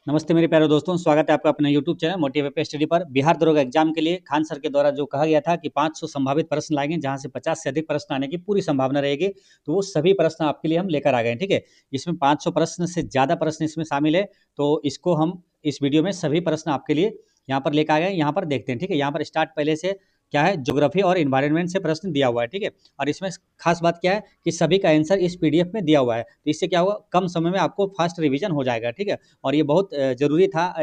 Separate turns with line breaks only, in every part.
नमस्ते मेरे प्यारे दोस्तों, स्वागत है आपका अपने यूट्यूब चैनल मोटिवेट स्टडी पर। बिहार दरोगा एग्जाम के लिए खान सर के द्वारा जो कहा गया था कि 500 संभावित प्रश्न लाएंगे, जहां से 50 से अधिक प्रश्न आने की पूरी संभावना रहेगी। तो वो सभी प्रश्न आपके लिए हम लेकर आ गए हैं। ठीक है, इसमें 500 प्रश्न से ज़्यादा प्रश्न इसमें शामिल है। तो इसको हम इस वीडियो में सभी प्रश्न आपके लिए यहाँ पर लेकर आ गए। यहाँ पर देखते हैं। ठीक है, यहाँ पर स्टार्ट पहले से क्या है, ज्योग्राफी और इन्वायरमेंट से प्रश्न दिया हुआ है। ठीक है, और इसमें खास बात क्या है कि सभी का आंसर इस पीडीएफ में दिया हुआ है। तो इससे क्या होगा, कम समय में आपको फास्ट रिवीजन हो जाएगा। ठीक है, और ये बहुत ज़रूरी था,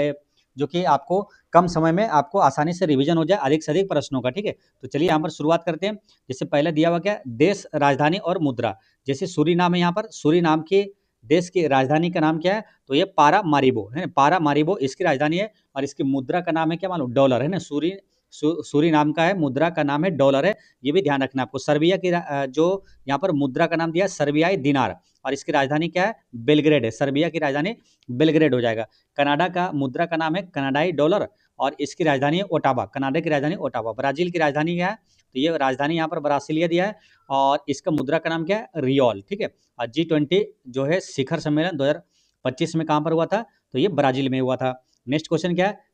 जो कि आपको कम समय में आपको आसानी से रिवीजन हो जाए अधिक से अधिक प्रश्नों का। ठीक है, तो चलिए यहाँ पर शुरुआत करते हैं। जैसे पहले दिया हुआ क्या, देश, राजधानी और मुद्रा। जैसे सूरीनाम है, यहाँ पर सूरीनाम के देश की राजधानी का नाम क्या है, तो ये पारामारिबो है। पारामारिबो इसकी राजधानी है, और इसकी मुद्रा का नाम है क्या मालूम, डॉलर है ना। सूरीनाम का है, मुद्रा का नाम है डॉलर है। ये भी ध्यान रखना आपको। सर्बिया की जो यहाँ पर मुद्रा का नाम दिया है, सर्बियाई दिनार, और इसकी राजधानी क्या है, बेलग्रेड है। सर्बिया की राजधानी बेलग्रेड हो जाएगा। कनाडा का मुद्रा का नाम है कनाडाई डॉलर, और इसकी राजधानी है ओटावा। कनाडा की राजधानी ओटावा। ब्राजील की राजधानी क्या है, तो ये राजधानी यहाँ पर ब्रासिलिया दिया है, और इसका मुद्रा का नाम क्या है, रियल। ठीक है, और G20 जो है शिखर सम्मेलन 2025 में कहाँ पर हुआ था, तो ये ब्राजील में हुआ था। नेक्स्ट क्वेश्चन क्या है,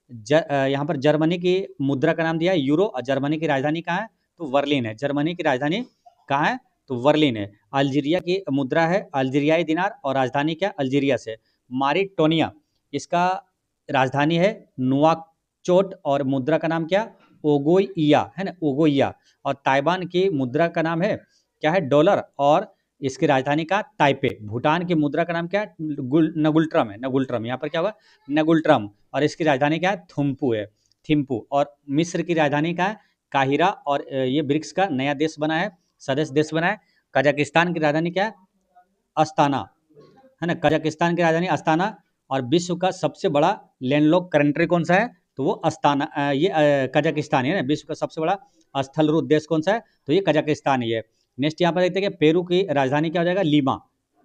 यहाँ पर जर्मनी की मुद्रा का नाम दिया है यूरो, और जर्मनी की राजधानी कहाँ है, तो बर्लिन है। जर्मनी की राजधानी कहाँ है, तो बर्लिन है। अल्जीरिया की मुद्रा है अल्जीरियाई दिनार, और राजधानी क्या, अल्जीरिया से। मारिटोनिया, इसका राजधानी है नुआकचोट, और मुद्रा का नाम क्या, ओगोइया है ना, ओगोइया। और ताइवान की मुद्रा का नाम है क्या है, डॉलर, और इसकी राजधानी का ताइपे। भूटान की मुद्रा का नाम क्या है, नगुल्ट्रम है। नगुल्ट्रम, यहाँ पर क्या होगा, नगुल्ट्रम, और इसकी राजधानी क्या है, थिम्पू है, थिम्पू। और मिस्र की राजधानी का है काहिरा, और ये ब्रिक्स का नया देश बना है, सदस्य देश बना है। कजाकिस्तान की राजधानी क्या है, अस्ताना है ना। कजाकिस्तान की राजधानी अस्ताना। और विश्व का सबसे बड़ा लैंडलॉक कंट्री कौन सा है, तो वो अस्ताना, कजाकिस्तान है ना। विश्व का सबसे बड़ा स्थलरूप देश कौन सा है, तो ये कजाकिस्तान ही है। नेक्स्ट यहाँ पर देखते हैं कि पेरू की राजधानी क्या हो जाएगा, लीमा।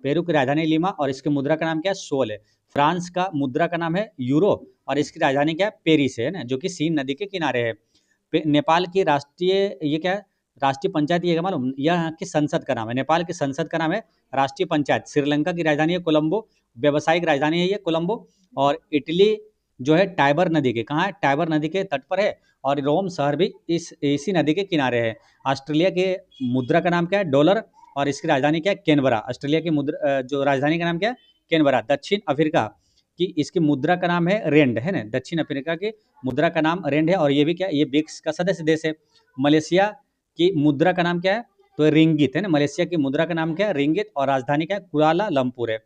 पेरू की राजधानी लीमा, और इसकी मुद्रा का नाम क्या है, सोल है। फ्रांस का मुद्रा का नाम है यूरो, और इसकी राजधानी क्या है, पेरिस है ना, जो कि सीन नदी के किनारे है। नेपाल की राष्ट्रीय, ये क्या है, राष्ट्रीय पंचायत, ये मालूम, यहाँ की संसद का नाम है, नेपाल की संसद का नाम है राष्ट्रीय पंचायत। श्रीलंका की राजधानी है कोलंबो, व्यावसायिक राजधानी है ये कोलंबो। और इटली जो है टाइबर नदी के, कहाँ है, टाइबर नदी के तट पर है, और रोम शहर भी इसी नदी के किनारे है। ऑस्ट्रेलिया के मुद्रा का नाम क्या है, डॉलर, और इसकी राजधानी क्या है, कैनबरा। ऑस्ट्रेलिया की मुद्रा जो राजधानी का नाम क्या है, कैनबरा। दक्षिण अफ्रीका की इसकी मुद्रा का नाम है रेंड है ना। दक्षिण अफ्रीका की मुद्रा का नाम रेंड है, और ये भी क्या, ये ब्रिक्स का सदस्य देश है। मलेशिया की मुद्रा का नाम क्या है, तो रिंगित है ना। मलेशिया की मुद्रा का नाम क्या है, रिंगित, और राजधानी क्या है, कुआलालंपुर है।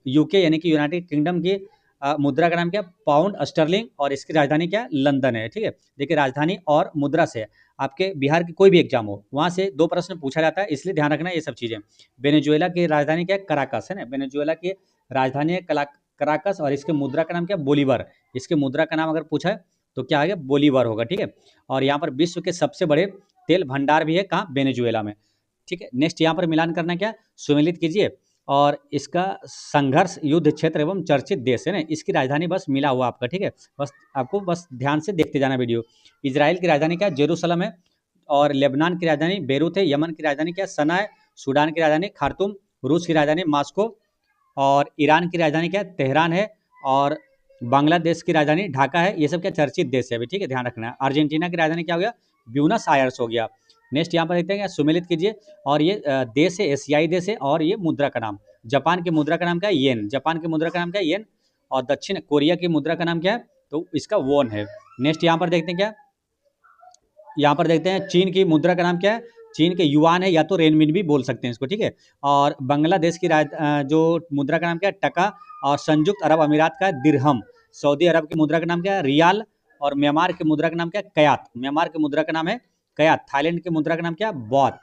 यूके यानी कि यूनाइटेड किंगडम की मुद्रा का नाम क्या है, पाउंड स्टर्लिंग, और इसकी राजधानी क्या है, लंदन है। ठीक है, देखिए राजधानी और मुद्रा से आपके बिहार की कोई भी एग्जाम हो, वहाँ से 2 प्रश्न पूछा जाता है, इसलिए ध्यान रखना ये सब चीज़ें। वेनेजुएला की राजधानी क्या है, कराकस है ना। वेनेजुएला की राजधानी है कराकस, और इसके मुद्रा का नाम क्या है, बोलीवर। इसके मुद्रा का नाम अगर पूछा है तो क्या आएगा, बोलीवर होगा। ठीक है, और यहाँ पर विश्व के सबसे बड़े तेल भंडार भी है कहाँ, वेनेजुएला में। ठीक है, नेक्स्ट यहाँ पर मिलान करना क्या, सुमेलित कीजिए। और इसका संघर्ष युद्ध क्षेत्र एवं चर्चित देश है ना, इसकी राजधानी बस मिला हुआ आपका। ठीक है, बस आपको बस ध्यान से देखते जाना वीडियो। इजराइल की राजधानी क्या है, जेरूसलम है। और लेबनान की राजधानी बेरूत है। यमन की राजधानी क्या है, सना है। सूडान की राजधानी खार्तूम। रूस की राजधानी मॉस्को। और ईरान की राजधानी क्या है, तेहरान है। और बांग्लादेश की राजधानी ढाका है। ये सब क्या चर्चित देश है अभी। ठीक है, ध्यान रखना है। अर्जेंटीना की राजधानी क्या हो गया, ब्यूनस आयर्स हो गया। नेक्स्ट यहाँ पर देखते हैं, सुमेलित कीजिए। और ये देश है, एशियाई देश है, और ये मुद्रा का नाम, जापान की मुद्रा का नाम क्या है, येन। जापान की मुद्रा का नाम क्या है, येन। और दक्षिण कोरिया की मुद्रा का नाम क्या है, तो इसका वोन है। नेक्स्ट यहाँ पर देखते हैं क्या, यहाँ पर देखते हैं चीन की मुद्रा का नाम क्या है, चीन के युआन है, या तो रेनमिन भी बोल सकते हैं इसको। ठीक है, और बांग्लादेश की जो मुद्रा का नाम क्या है, टका। और संयुक्त अरब अमीरात का दिरहम। सऊदी अरब की मुद्रा का नाम क्या है, रियाल। और म्यांमार की मुद्रा का नाम क्या है, कयात। म्यांमार की मुद्रा का नाम है कयात। थाईलैंड की मुद्रा का नाम क्या है, बॉत।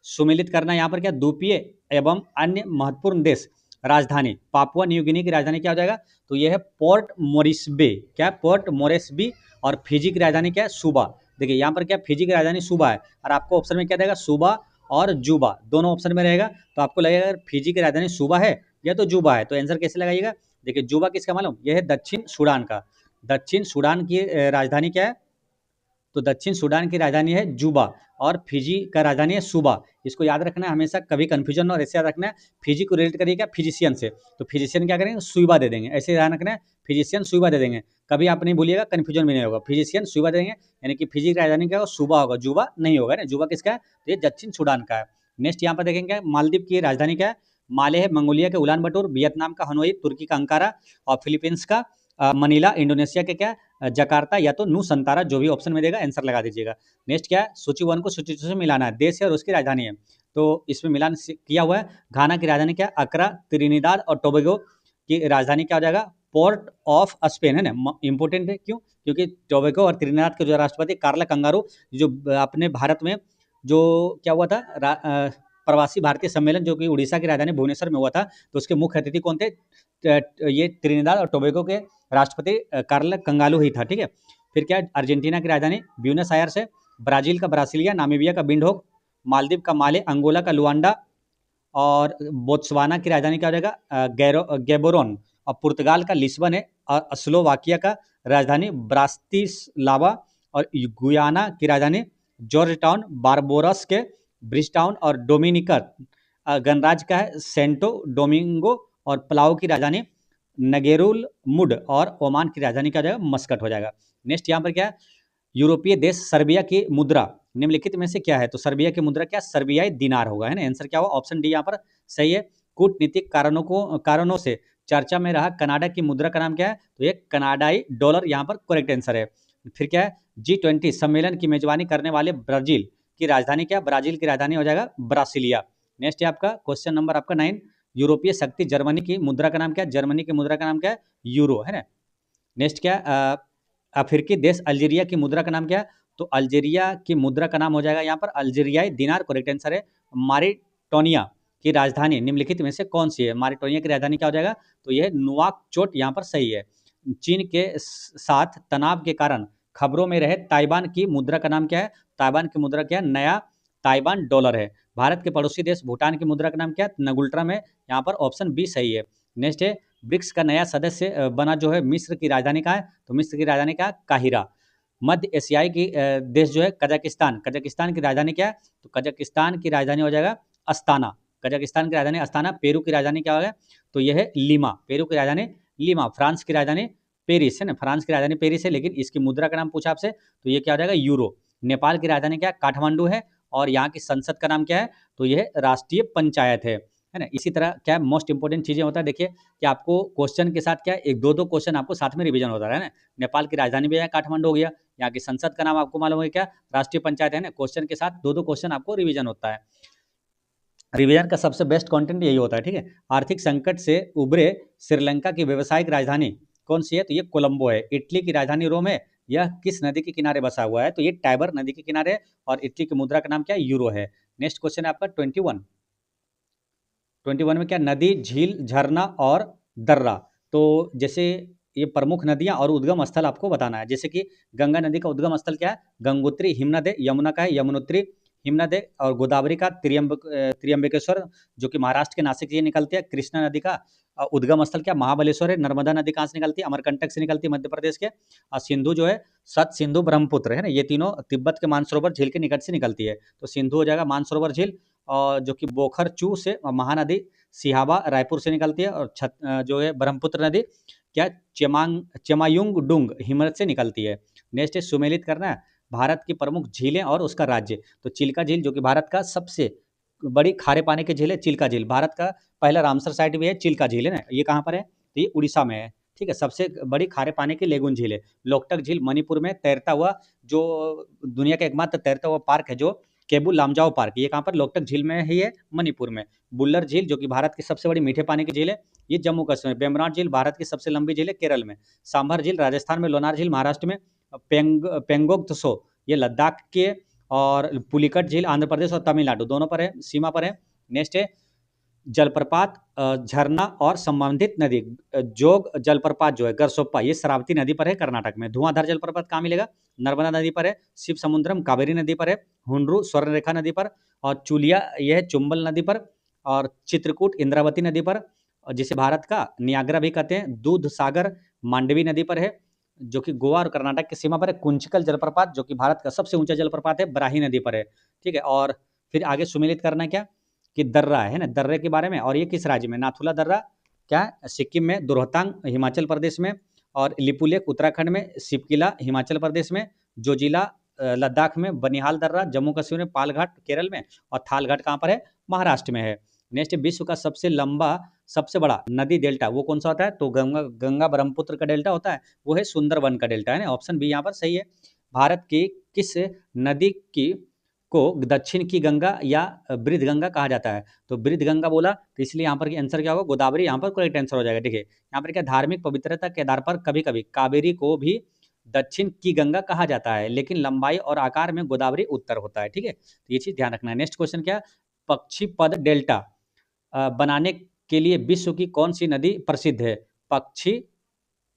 सुमेलित करना यहाँ पर क्या, द्वीपीय एवं अन्य महत्वपूर्ण देश। राजधानी पापुआ न्यू गिनी की राजधानी क्या हो जाएगा, तो यह है पोर्ट मोरिस्बे। क्या, पोर्ट मोरिस्बी। और फिजी की राजधानी क्या है, सूबा। देखिए यहाँ पर क्या, फिजी की राजधानी सूबा है, और आपको ऑप्शन में क्या देगा, सूबा और जूबा, दोनों ऑप्शन में रहेगा। तो आपको लगेगा अगर फिजी की राजधानी सूबा है या तो जूबा है, तो आंसर कैसे लगाइएगा। देखिए जूबा किसका मालूम, यह है दक्षिण सूडान का। दक्षिण सूडान की राजधानी क्या है, तो दक्षिण सूडान की राजधानी है जुबा और फिजी का राजधानी है सुबा। इसको याद रखना है हमेशा, कभी कंफ्यूजन और ऐसे याद रखना है। फिजी को रिलेट करिए क्या, फिजिशियन से, तो फिजिशियन क्या करेंगे, सुइबा दे देंगे, ऐसे ध्यान रखना है, फिजिशियन सुइबा दे देंगे। कभी आप नहीं भूलिएगा, कंफ्यूजन भी नहीं होगा, फिजिशियन सुइबा देंगे, यानी कि फिजी की राजधानी क्या होगा, सुबा होगा, जुबा नहीं होगा ना। जुबा किसका है, तो ये दक्षिण सूडान का है। नेक्स्ट यहाँ पर देखेंगे, मालदीव की राजधानी क्या है, माले है, मंगोलिया के उलान बटोर, वियतनाम का हनोई, तुर्की का अंकारा और फिलीपींस का मनीला, इंडोनेशिया के क्या जकार्ता या तो नू संतारा, जो भी ऑप्शन में देगा आंसर लगा दीजिएगा। नेक्स्ट क्या है, सूची 1 को सूची 2 से मिलाना है, देश है और उसकी राजधानी है, तो इसमें मिलान किया हुआ है। घाना की राजधानी क्या है, अकरा। त्रिनिदाद और टोबैगो की राजधानी क्या हो जाएगा, पोर्ट ऑफ स्पेन, है ना, इंपॉर्टेंट है, क्यों, क्योंकि टोबैगो और त्रिनिदाद के जो राष्ट्रपति कार्ला कंगारू, जो अपने भारत में जो क्या हुआ था, प्रवासी भारतीय सम्मेलन जो कि उड़ीसा की राजधानी भुवनेश्वर में हुआ था, तो उसके मुख्य अतिथि कौन थे, ये त्रिनिदाद और टोबैगो के राष्ट्रपति कार्ला कंगालू ही था, ठीक है। फिर क्या है, अर्जेंटीना की राजधानी ब्यूनस आयर्स है, ब्राजील का ब्रासिलिया, नामीबिया का विंडहोक, मालदीव का माले, अंगोला का लुआंडा और बोत्सवाना की राजधानी क्या हो जाएगा, गैबोरोन, और पुर्तगाल का लिस्बन है, और स्लोवाकिया का राजधानी ब्रातिस्लावा, और गुयाना की राजधानी जॉर्ज टाउन, बारबोरस के ब्रिज टाउन, और डोमिनिका गणराज्य का है सेंटो डोमिंगो, और पलाओ की राजधानी नगेरुल मुड, और ओमान की राजधानी क्या हो जाएगा, मस्कट हो जाएगा। नेक्स्ट यहाँ पर क्या है, यूरोपीय देश सर्बिया की मुद्रा निम्नलिखित में से क्या है, तो सर्बिया की मुद्रा क्या, सर्बियाई दिनार होगा, है ना। आंसर क्या होगा, ऑप्शन डी यहाँ पर सही है। कूटनीतिक कारणों से चर्चा में रहा कनाडा की मुद्रा का नाम क्या है, तो ये कनाडाई डॉलर यहाँ पर करेक्ट आंसर है। फिर क्या है, G20 सम्मेलन की मेजबानी करने वाले ब्राजील की राजधानी क्या, ब्राजील की राजधानी हो जाएगा ब्रासिलिया। नेक्स्ट है आपका क्वेश्चन नंबर आपका 9, यूरोपीय शक्ति जर्मनी की मुद्रा का नाम क्या है, जर्मनी की मुद्रा का नाम क्या है, यूरो, है ना। नेक्स्ट क्या, अफ्रीकी देश अल्जीरिया की मुद्रा का नाम क्या है, तो अल्जीरिया की मुद्रा का नाम हो जाएगा यहाँ पर अल्जीरियाई दिनार, करेक्ट आंसर है। मारिटोनिया की राजधानी निम्नलिखित में से कौन सी है, मारिटोनिया की राजधानी क्या हो जाएगा, तो यह नुआकचोट यहाँ पर सही है। चीन के साथ तनाव के कारण खबरों में रहे ताइवान की मुद्रा का नाम क्या है, ताइवान की मुद्रा क्या है, नया ताइवान डॉलर है। भारत के पड़ोसी देश भूटान की मुद्रा का नाम क्या है, नगुल्ट्रा में, यहाँ पर ऑप्शन बी सही है। नेक्स्ट है, ब्रिक्स का नया सदस्य बना जो है मिस्र की राजधानी का है, तो मिस्र की राजधानी क्या है, काहिरा। मध्य एशियाई की देश जो है कजाकिस्तान, कजाकिस्तान की राजधानी क्या है, तो कजाकिस्तान की राजधानी हो जाएगा अस्ताना, कजाकिस्तान की राजधानी अस्ताना। पेरू की राजधानी क्या होगा, तो यह है लीमा, पेरू की राजधानी लीमा। फ्रांस की राजधानी पेरिस है ना, फ्रांस की राजधानी पेरिस है, लेकिन इसकी मुद्रा का नाम पूछा आपसे, तो ये क्या हो जाएगा, यूरो। नेपाल की राजधानी क्या है, काठमांडू है, और यहाँ की संसद का नाम क्या है, तो यह राष्ट्रीय पंचायत है ना। इसी तरह क्या मोस्ट इंपोर्टेंट चीजें होता है, देखिए कि आपको क्वेश्चन के साथ क्या एक दो क्वेश्चन आपको साथ में रिवीजन होता है ना। नेपाल की राजधानी भी है काठमांडू हो गया, यहाँ की संसद का नाम आपको मालूम है क्या, राष्ट्रीय पंचायत है ना। क्वेश्चन के साथ दो क्वेश्चन आपको रिवीजन होता है। रिवीजन का सबसे बेस्ट कंटेंट यही होता है, ठीक है। आर्थिक संकट से उभरे श्रीलंका की व्यावसायिक राजधानी कौन सी है, तो ये कोलंबो है। इटली की राजधानी रोम है। यह किस नदी के किनारे बसा हुआ है, तो ये टाइबर नदी के किनारे है, और इटली की मुद्रा का नाम क्या है, यूरो है। नेक्स्ट क्वेश्चन है आपका 21 में क्या, नदी, झील, झरना और दर्रा, तो जैसे ये प्रमुख नदियां और उद्गम स्थल आपको बताना है। जैसे कि गंगा नदी का उद्गम स्थल क्या है, गंगोत्री हिमनद, यमुना का है यमुनोत्री हिमनद, और गोदावरी का त्रियंबकेश्वर जो कि महाराष्ट्र के नासिक से निकलती है। कृष्णा नदी का उद्गम स्थल क्या, महाबलेश्वर है। नर्मदा नदी कहाँ से निकलती है, अमरकंटक से निकलती है मध्य प्रदेश के। और सिंधु जो है सत, सिंधु, ब्रह्मपुत्र, है ना, ये तीनों तिब्बत के मानसरोवर झील के निकट से निकलती है, तो सिंधु हो जाएगा मानसरोवर झील, और जो कि बोखर चू से, महानदी सिहाबा रायपुर से निकलती है, और जो है ब्रह्मपुत्र नदी क्या चेमायुंग डुंग हिमरत से निकलती है। नेक्स्ट है, सुमेलित करना है भारत की प्रमुख झीलें और उसका राज्य, तो चिल्का झील जो कि भारत का सबसे बड़ी खारे पानी की झील है, चिल्का झील। भारत का पहला रामसर साइट भी है चिल्का झील, है ना, ये कहाँ पर है, तो ये उड़ीसा में है, ठीक है। सबसे बड़ी खारे पानी की लेगुन झील है। लोकटक झील मणिपुर में तैरता हुआ, जो दुनिया का एकमात्र तैरता हुआ पार्क है, जो केबुल लामजाओ पार्क, ये कहाँ पर, लोकटक झील में ही है, मणिपुर में। बुल्लर झील जो कि भारत की सबसे बड़ी मीठे पानी की झील है, ये जम्मू कश्मीर। बेमराट झील भारत की सबसे लंबी झील है, केरल में। सांभर झील राजस्थान में। लोनार झील महाराष्ट्र में। पेंगोंग त्सो ये लद्दाख के, और पुलिकट झील आंध्र प्रदेश और तमिलनाडु दोनों पर है, सीमा पर है। नेक्स्ट है, जलप्रपात, झरना और संबंधित नदी। जोग जलप्रपात जो है गरसोप्पा, ये शरावती नदी पर है, कर्नाटक में। धुआंधार जलप्रपात कहाँ मिलेगा, नर्मदा नदी पर है। शिव समुद्रम कावेरी नदी पर है। हुंड्रू स्वर्णरेखा नदी पर, और चुलिया यह है चुंबल नदी पर, और चित्रकूट इंद्रावती नदी पर, और जिसे भारत का नियाग्रा भी कहते हैं। दूध सागर मांडवी नदी पर है। जो कि गोवा और कर्नाटक की सीमा पर है। कुंचिकल जलप्रपात जो कि भारत का सबसे ऊंचा जलप्रपात है, बराही नदी पर है, ठीक है। और फिर आगे सुमेलित करना है क्या कि दर्रा है ना, दर्रे के बारे में। और ये किस राज्य में? नाथुला दर्रा क्या है? सिक्किम में। रोहतांग हिमाचल प्रदेश में। और लिपुलेख उत्तराखंड में। सिपकिला हिमाचल प्रदेश में। जोजिला लद्दाख में। बनिहाल दर्रा जम्मू कश्मीर में। पालघाट केरल में। और थालघाट कहाँ पर है? महाराष्ट्र में है। नेक्स्ट, विश्व का सबसे लंबा सबसे बड़ा नदी डेल्टा वो कौन सा होता है? तो गंगा गंगा ब्रह्मपुत्र का डेल्टा होता है, वो है सुंदरबन का डेल्टा, है ना। ऑप्शन बी यहाँ पर सही है। भारत की किस नदी की को दक्षिण की गंगा या वृद्ध गंगा कहा जाता है? तो वृद्ध गंगा बोला, तो इसलिए यहाँ पर आंसर क्या होगा? गोदावरी यहाँ पर करेक्ट आंसर हो जाएगा। ठीक है, यहाँ पर क्या, धार्मिक पवित्रता के आधार पर कभी कभी कावेरी को भी दक्षिण की गंगा कहा जाता है, लेकिन लंबाई और आकार में गोदावरी उत्तर होता है। ठीक है, तो ये चीज ध्यान रखना है। नेक्स्ट क्वेश्चन क्या, पक्षी पद डेल्टा बनाने के लिए विश्व की कौन सी नदी प्रसिद्ध है? पक्षी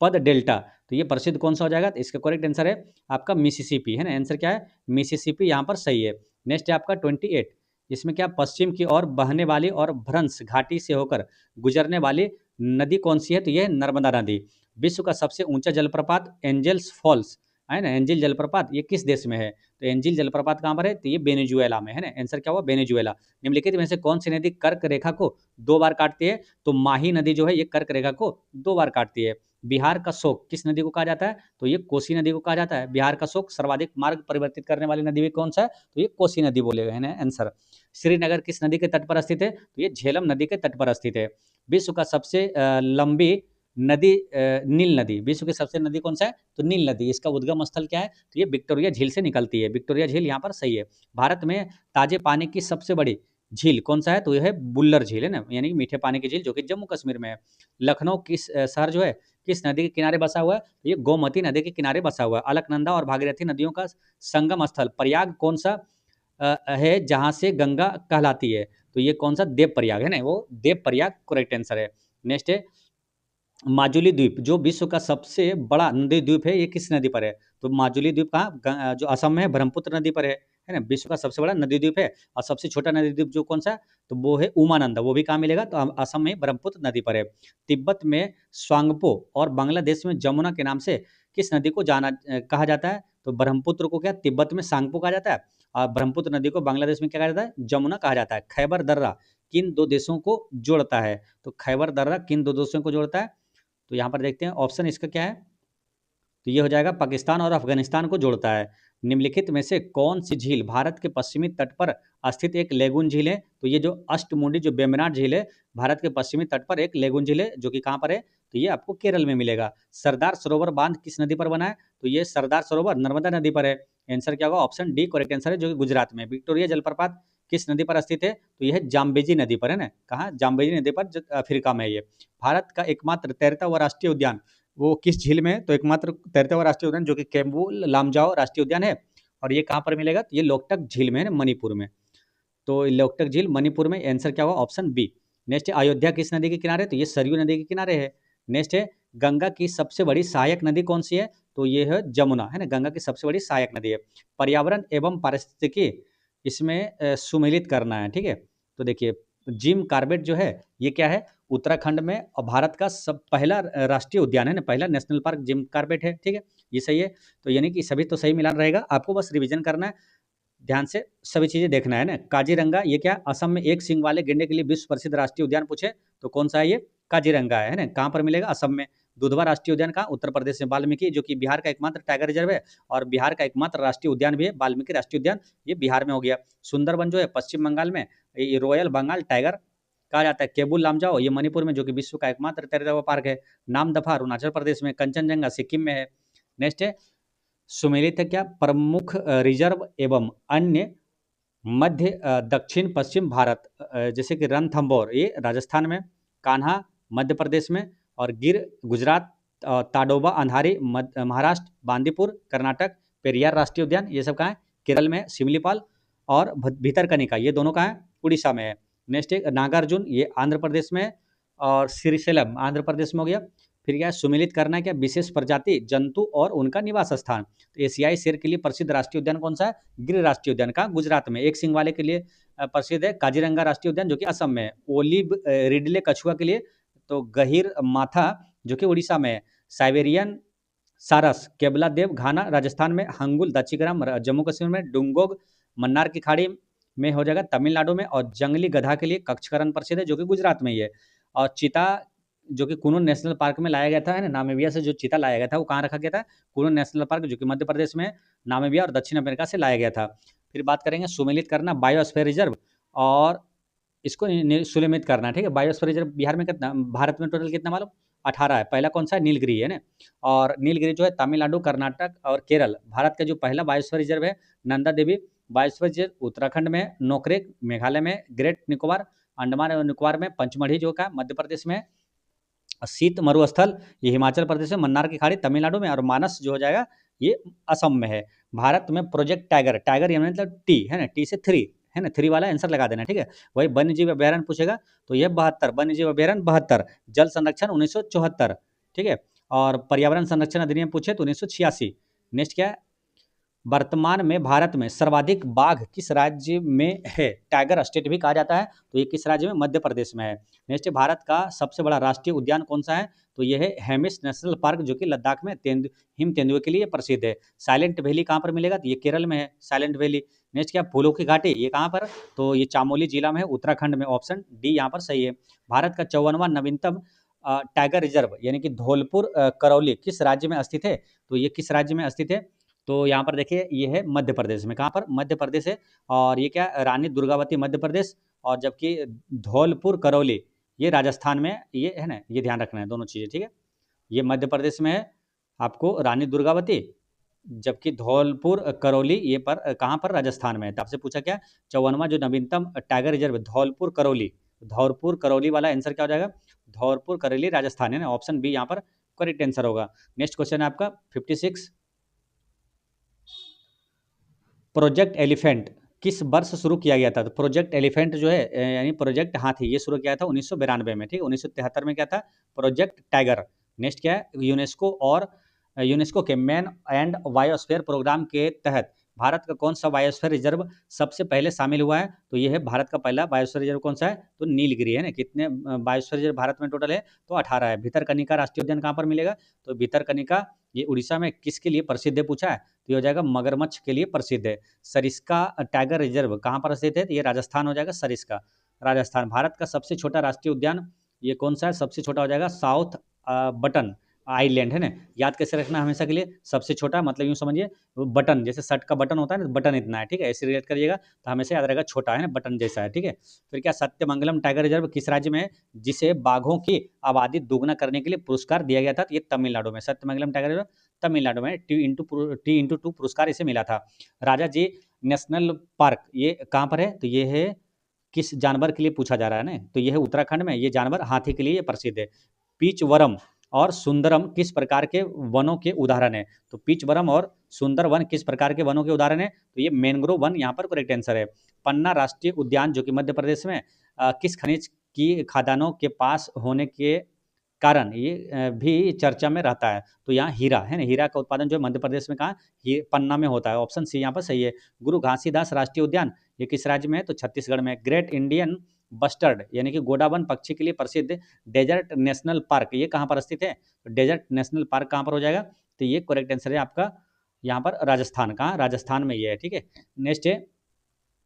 पद डेल्टा, तो ये प्रसिद्ध कौन सा हो जाएगा? तो इसका करेक्ट आंसर है आपका मिसिसिपी, है ना। आंसर क्या है? मिसिसिपी यहाँ पर सही है। नेक्स्ट है आपका 28, इसमें क्या, पश्चिम की ओर बहने वाली और भ्रंश घाटी से होकर गुजरने वाली नदी कौन सी है? तो ये है नर्मदा नदी। विश्व का सबसे ऊंचा जलप्रपात एंजल्स फॉल्स, है ना, एंजिल जलप्रपात, ये किस देश में है? तो एंजिल जलप्रपात कहाँ पर है? तो ये वेनेजुएला में, है ना। आंसर क्या हुआ? वेनेजुएला। निम्नलिखित में से कौन सी नदी कर्क रेखा को 2 बार काटती है? तो माही नदी जो है ये कर्क रेखा को 2 बार काटती है। बिहार का शोक किस नदी को कहा जाता है? तो ये कोसी नदी को कहा जाता है। बिहार का शोक सर्वाधिक मार्ग परिवर्तित करने वाली नदी भी कौन सा है? तो ये कोसी नदी बोलेगा, है ना आंसर। श्रीनगर किस नदी के तट पर स्थित है? तो ये झेलम नदी के तट पर स्थित है। विश्व का सबसे लंबी नदी नील नदी, विश्व की सबसे नदी कौन सा है? तो नील नदी। इसका उद्गम स्थल क्या है? तो ये विक्टोरिया झील से निकलती है। विक्टोरिया झील यहाँ पर सही है। भारत में ताजे पानी की सबसे बड़ी झील कौन सा है? तो यह है बुल्लर झील, है ना, यानी कि मीठे पानी की झील, जो कि जम्मू कश्मीर में है। लखनऊ किस शहर जो है किस नदी के किनारे बसा हुआ है? तो ये गोमती नदी के किनारे बसा हुआ है। अलकनंदा और भागीरथी नदियों का संगम स्थल प्रयाग कौन सा है जहां से गंगा कहलाती है? तो ये कौन सा? देव प्रयाग, है ना, वो देव प्रयाग करेक्ट आंसर है। नेक्स्ट है माजुली द्वीप जो विश्व का सबसे बड़ा नदी द्वीप है, ये किस नदी पर है? तो माजुली द्वीप कहाँ, जो असम में है, ब्रह्मपुत्र नदी पर है ना। विश्व का सबसे बड़ा नदी द्वीप है। और सबसे छोटा नदी द्वीप जो कौन सा है? तो वो है उमानंदा, वो भी कहाँ मिलेगा? तो असम में ब्रह्मपुत्र नदी पर है। तिब्बत में स्वांगपो और बांग्लादेश में जमुना के नाम से किस नदी को कहा जाता है? तो ब्रह्मपुत्र को क्या तिब्बत में सांगपो कहा जाता है, और ब्रह्मपुत्र नदी को बांग्लादेश में क्या कहा जाता है? जमुना कहा जाता है। खैबर दर्रा किन 2 देशों को जोड़ता है? तो खैबर दर्रा किन 2 देशों को जोड़ता है? तो यहाँ पर देखते हैं ऑप्शन इसका क्या है। तो ये हो जाएगा पाकिस्तान और अफगानिस्तान को जोड़ता है। निम्नलिखित में से कौन सी झील भारत के पश्चिमी तट पर स्थित एक लेगून झील है? तो ये जो अष्टमुंडी जो बेमनाड झील है, भारत के पश्चिमी तट पर एक लेगून झील है, जो कि कहाँ पर है? तो ये आपको केरल में मिलेगा। सरदार सरोवर बांध किस नदी पर बना है? तो ये सरदार सरोवर नर्मदा नदी पर है। आंसर क्या होगा? ऑप्शन डी करेक्ट आंसर है, जो कि गुजरात में। विक्टोरिया जलप्रपात किस नदी पर स्थित है? तो यह है जाम्बेजी नदी पर, है ना। कहाँ? जाम्बेजी नदी पर, अफ्रीका में है ये। भारत का एकमात्र तैरता हुआ राष्ट्रीय उद्यान वो किस झील में है? तो एकमात्र तैरता हुआ राष्ट्रीय उद्यान जो कि केम्बू लामजाओ राष्ट्रीय उद्यान है। और ये कहाँ पर मिलेगा? तो ये लोकटक झील में है ना, मणिपुर में। तो लोकटक झील मणिपुर में। आंसर क्या होगा? Option B. नेक्स्ट है अयोध्या किस नदी के किनारे? तो ये सरयू नदी के किनारे है। नेक्स्ट है गंगा की सबसे बड़ी सहायक नदी कौन सी है? तो ये है जमुना, है ना, गंगा की सबसे बड़ी सहायक नदी है। पर्यावरण एवं पारिस्थितिकी इसमें सुमेलित करना है, ठीक है। तो देखिए जिम कार्बेट जो है ये क्या है? उत्तराखंड में, और भारत का सब पहला राष्ट्रीय उद्यान है ना, पहला नेशनल पार्क जिम कार्बेट है, ठीक है, ये सही है। तो यानी कि सभी तो सही मिलान रहेगा, आपको बस रिवीजन करना है, ध्यान से सभी चीजें देखना है ना। काजीरंगा ये क्या? असम में एक सींग वाले गेंडे के लिए विश्व प्रसिद्ध राष्ट्रीय उद्यान पूछे तो कौन सा है? ये काजीरंगा है ना। कहाँ पर मिलेगा? असम में। दुधवा राष्ट्रीय उद्यान कहाँ? उत्तर प्रदेश में। वाल्मीकि जो कि बिहार का एकमात्र टाइगर रिजर्व है और बिहार का एकमात्र राष्ट्रीय उद्यान भी है, वाल्मीकि राष्ट्रीय उद्यान, ये बिहार में हो गया। सुंदरबन जो है पश्चिम बंगाल में, ये रॉयल बंगाल टाइगर कहा जाता है। केबुल लामजाओ ये मणिपुर में, जो कि विश्व का एकमात्र तैरता हुआ पार्क है। नामदफा अरुणाचल प्रदेश में। कंचनजंगा सिक्किम में है। नेक्स्ट है सुमेलित है क्या? प्रमुख रिजर्व एवं अन्य मध्य दक्षिण पश्चिम भारत, जैसे कि रणथंभौर ये राजस्थान में, कान्हा मध्य प्रदेश में, और गिर गुजरात, ताडोबा अंधारी महाराष्ट्र, बांदीपुर कर्नाटक, पेरियार राष्ट्रीय उद्यान ये सब कहाँ है? केरल में। सिमलीपाल और भीतरकनिका ये दोनों कहाँ है? उड़ीसा में है। नेक्स्ट है नागार्जुन ये आंध्र प्रदेश में है, और श्रीशैलम आंध्र प्रदेश में हो गया। फिर क्या है? सुमेलित करना है क्या? विशेष प्रजाति जंतु और उनका निवास स्थान। तो एशियाई शेर के लिए प्रसिद्ध राष्ट्रीय उद्यान कौन सा है? गिर राष्ट्रीय उद्यान का गुजरात में। एक सिंह वाले के लिए प्रसिद्ध है काजीरंगा राष्ट्रीय उद्यान, जो कि असम में है। ओलिव रिडले कछुआ के लिए तो गहिर माथा जो कि उड़ीसा में है। साइबेरियन सारस केबला देव घाना राजस्थान में, हंगुल दक्षिणग्राम जम्मू कश्मीर में, डुंगोग मन्नार की खाड़ी में हो जाएगा तमिलनाडु में, और जंगली गधा के लिए कच्छकरण प्रसिद्ध है जो कि गुजरात में ही है। और चीता जो कि कुनून नेशनल पार्क में लाया गया था, है ना, नामीबिया से जो चीता लाया गया था वो कहाँ रखा गया था, कुनून नेशनल पार्क जो कि मध्य प्रदेश में, नामीबिया और दक्षिण अमेरिका से लाया गया था। फिर बात करेंगे सुमेलित करना बायोस्फीयर रिजर्व, और इसको सुनियमित करना है, ठीक है। बायोस्फीयर रिजर्व बिहार में कितना, भारत में टोटल कितना मालूम, 18 है। पहला कौन सा है, नीलगिरी है ना, और नीलगिरी जो है तमिलनाडु, कर्नाटक और केरल। भारत का जो पहला बायोस्फीयर रिजर्व है नंदा देवी बायोस्फीयर रिजर्व उत्तराखंड में, नोकरेक मेघालय में, ग्रेट निकोबार अंडमान और निकोबार में, पंचमढ़ी जो का मध्य प्रदेश में, शीत मरुस्थल ये हिमाचल प्रदेश में, मन्नार की खाड़ी तमिलनाडु में, और मानस जो हो जाएगा ये असम में है। भारत में प्रोजेक्ट टाइगर, टाइगर ये मतलब टी है ना, टी से 3 है ना, 3 वाला आंसर लगा देना, ठीक है। वही वन्य जीव अभ्यारण्य पूछेगा तो ये 72, वन्य जीव अभ्यारण्य 72, जल संरक्षण 1974, ठीक है। और पर्यावरण संरक्षण अधिनियम पूछे तो 1986। नेक्स्ट क्या है, वर्तमान में भारत में सर्वाधिक बाघ किस राज्य में है, टाइगर स्टेट भी कहा जाता है, तो ये किस राज्य में, मध्य प्रदेश में है। नेक्स्ट, भारत का सबसे बड़ा राष्ट्रीय उद्यान कौन सा है, तो ये है हेमिस नेशनल पार्क जो कि लद्दाख में हिम तेंदुए के लिए प्रसिद्ध है। साइलेंट वैली कहाँ पर मिलेगा, तो ये केरल में है साइलेंट वैली। नेक्स्ट क्या, फूलों की घाटी ये कहाँ पर, तो ये चामोली जिला में है उत्तराखंड में, ऑप्शन डी यहाँ पर सही है। भारत का 54वां नवीनतम टाइगर रिजर्व यानी कि धौलपुर करौली किस राज्य में स्थित है, तो ये किस राज्य में स्थित है, तो यहाँ पर देखिए ये है मध्य प्रदेश में, कहाँ पर, मध्य प्रदेश है। और ये क्या, रानी दुर्गावती मध्य प्रदेश, और जबकि धौलपुर करौली ये राजस्थान में, ये है ना, ये ध्यान रखना है दोनों चीज़ें, ठीक है। ये मध्य प्रदेश में है आपको रानी दुर्गावती, जबकि धौलपुर करौली ये पर कहाँ पर, राजस्थान में है। तो आपसे पूछा क्या, 54वां जो नवीनतम टाइगर रिजर्व धौलपुर करौली, धौलपुर करौली वाला आंसर क्या हो जाएगा, धौलपुर करौली राजस्थान है ना, ऑप्शन बी यहाँ पर करेक्ट आंसर होगा। नेक्स्ट क्वेश्चन है आपका 56, प्रोजेक्ट एलिफेंट किस वर्ष शुरू किया गया था, तो प्रोजेक्ट एलिफेंट जो है यानी प्रोजेक्ट हाथी ये शुरू किया था 1992 में, ठीक है। 1973 में क्या था, प्रोजेक्ट टाइगर। नेक्स्ट क्या है, यूनेस्को के मैन एंड बायोस्फीयर प्रोग्राम के तहत भारत का कौन सा बायोस्फीयर रिजर्व सबसे पहले शामिल हुआ है, तो ये है भारत का पहला बायोस्फीयर रिजर्व कौन सा है, तो नीलगिरी है ना। कितने बायोस्फीयर रिजर्व भारत में टोटल है, तो 18 है। भितरकनिका राष्ट्रीय उद्यान कहाँ पर मिलेगा, तो भितरकनिका ये उड़ीसा में किसके लिए प्रसिद्ध है पूछा है, तो ये हो जाएगा मगरमच्छ के लिए प्रसिद्ध है। सरिस्का टाइगर रिजर्व कहाँ पर स्थित है, तो ये राजस्थान हो जाएगा, सरिस्का राजस्थान। भारत का सबसे छोटा राष्ट्रीय उद्यान ये कौन सा है, सबसे छोटा हो जाएगा साउथ बटन आइलैंड है ना। याद कैसे रखना हमेशा के लिए, सबसे छोटा मतलब यूँ समझिए बटन, जैसे शर्ट का बटन होता है ना, बटन इतना है, ठीक है, ऐसे रिलेट करिएगा तो हमेशा याद रहेगा, छोटा है ना, बटन जैसा है, ठीक है। फिर क्या, सत्यमंगलम टाइगर रिजर्व किस राज्य में है, जिसे बाघों की आबादी दोगुना करने के लिए पुरस्कार दिया गया था, तो ये तमिलनाडु में, सत्यमंगलम टाइगर रिजर्व तमिलनाडु में, T/2 पुरस्कार इसे मिला था। राजा जी नेशनल पार्क ये कहाँ पर है, तो ये है किस जानवर के लिए पूछा जा रहा है ना, तो ये है उत्तराखंड में, ये जानवर हाथी के लिए ये प्रसिद्ध है। पीचवरम और सुंदरम किस प्रकार के वनों के उदाहरण है, तो पीचवरम और सुंदर वन किस प्रकार के वनों के उदाहरण है, तो ये मैंग्रोव वन यहाँ पर करेक्ट आंसर है। पन्ना राष्ट्रीय उद्यान जो कि मध्य प्रदेश में किस खनिज की खदानों के पास होने के कारण ये भी चर्चा में रहता है, तो यहाँ हीरा है ना, हीरा का उत्पादन जो है मध्य प्रदेश में कहाँ, पन्ना में होता है, ऑप्शन सी यहाँ पर सही है। गुरु घासीदास राष्ट्रीय उद्यान ये किस राज्य में है, तो छत्तीसगढ़ में। ग्रेट इंडियन बस्टर्ड यानी कि गोडावन पक्षी के लिए प्रसिद्ध डेजर्ट नेशनल पार्क ये कहाँ पर स्थित है, तो डेजर्ट नेशनल पार्क कहाँ पर हो जाएगा, तो ये करेक्ट आंसर है आपका यहाँ पर राजस्थान, कहाँ, राजस्थान में ये है, ठीक है। नेक्स्ट है,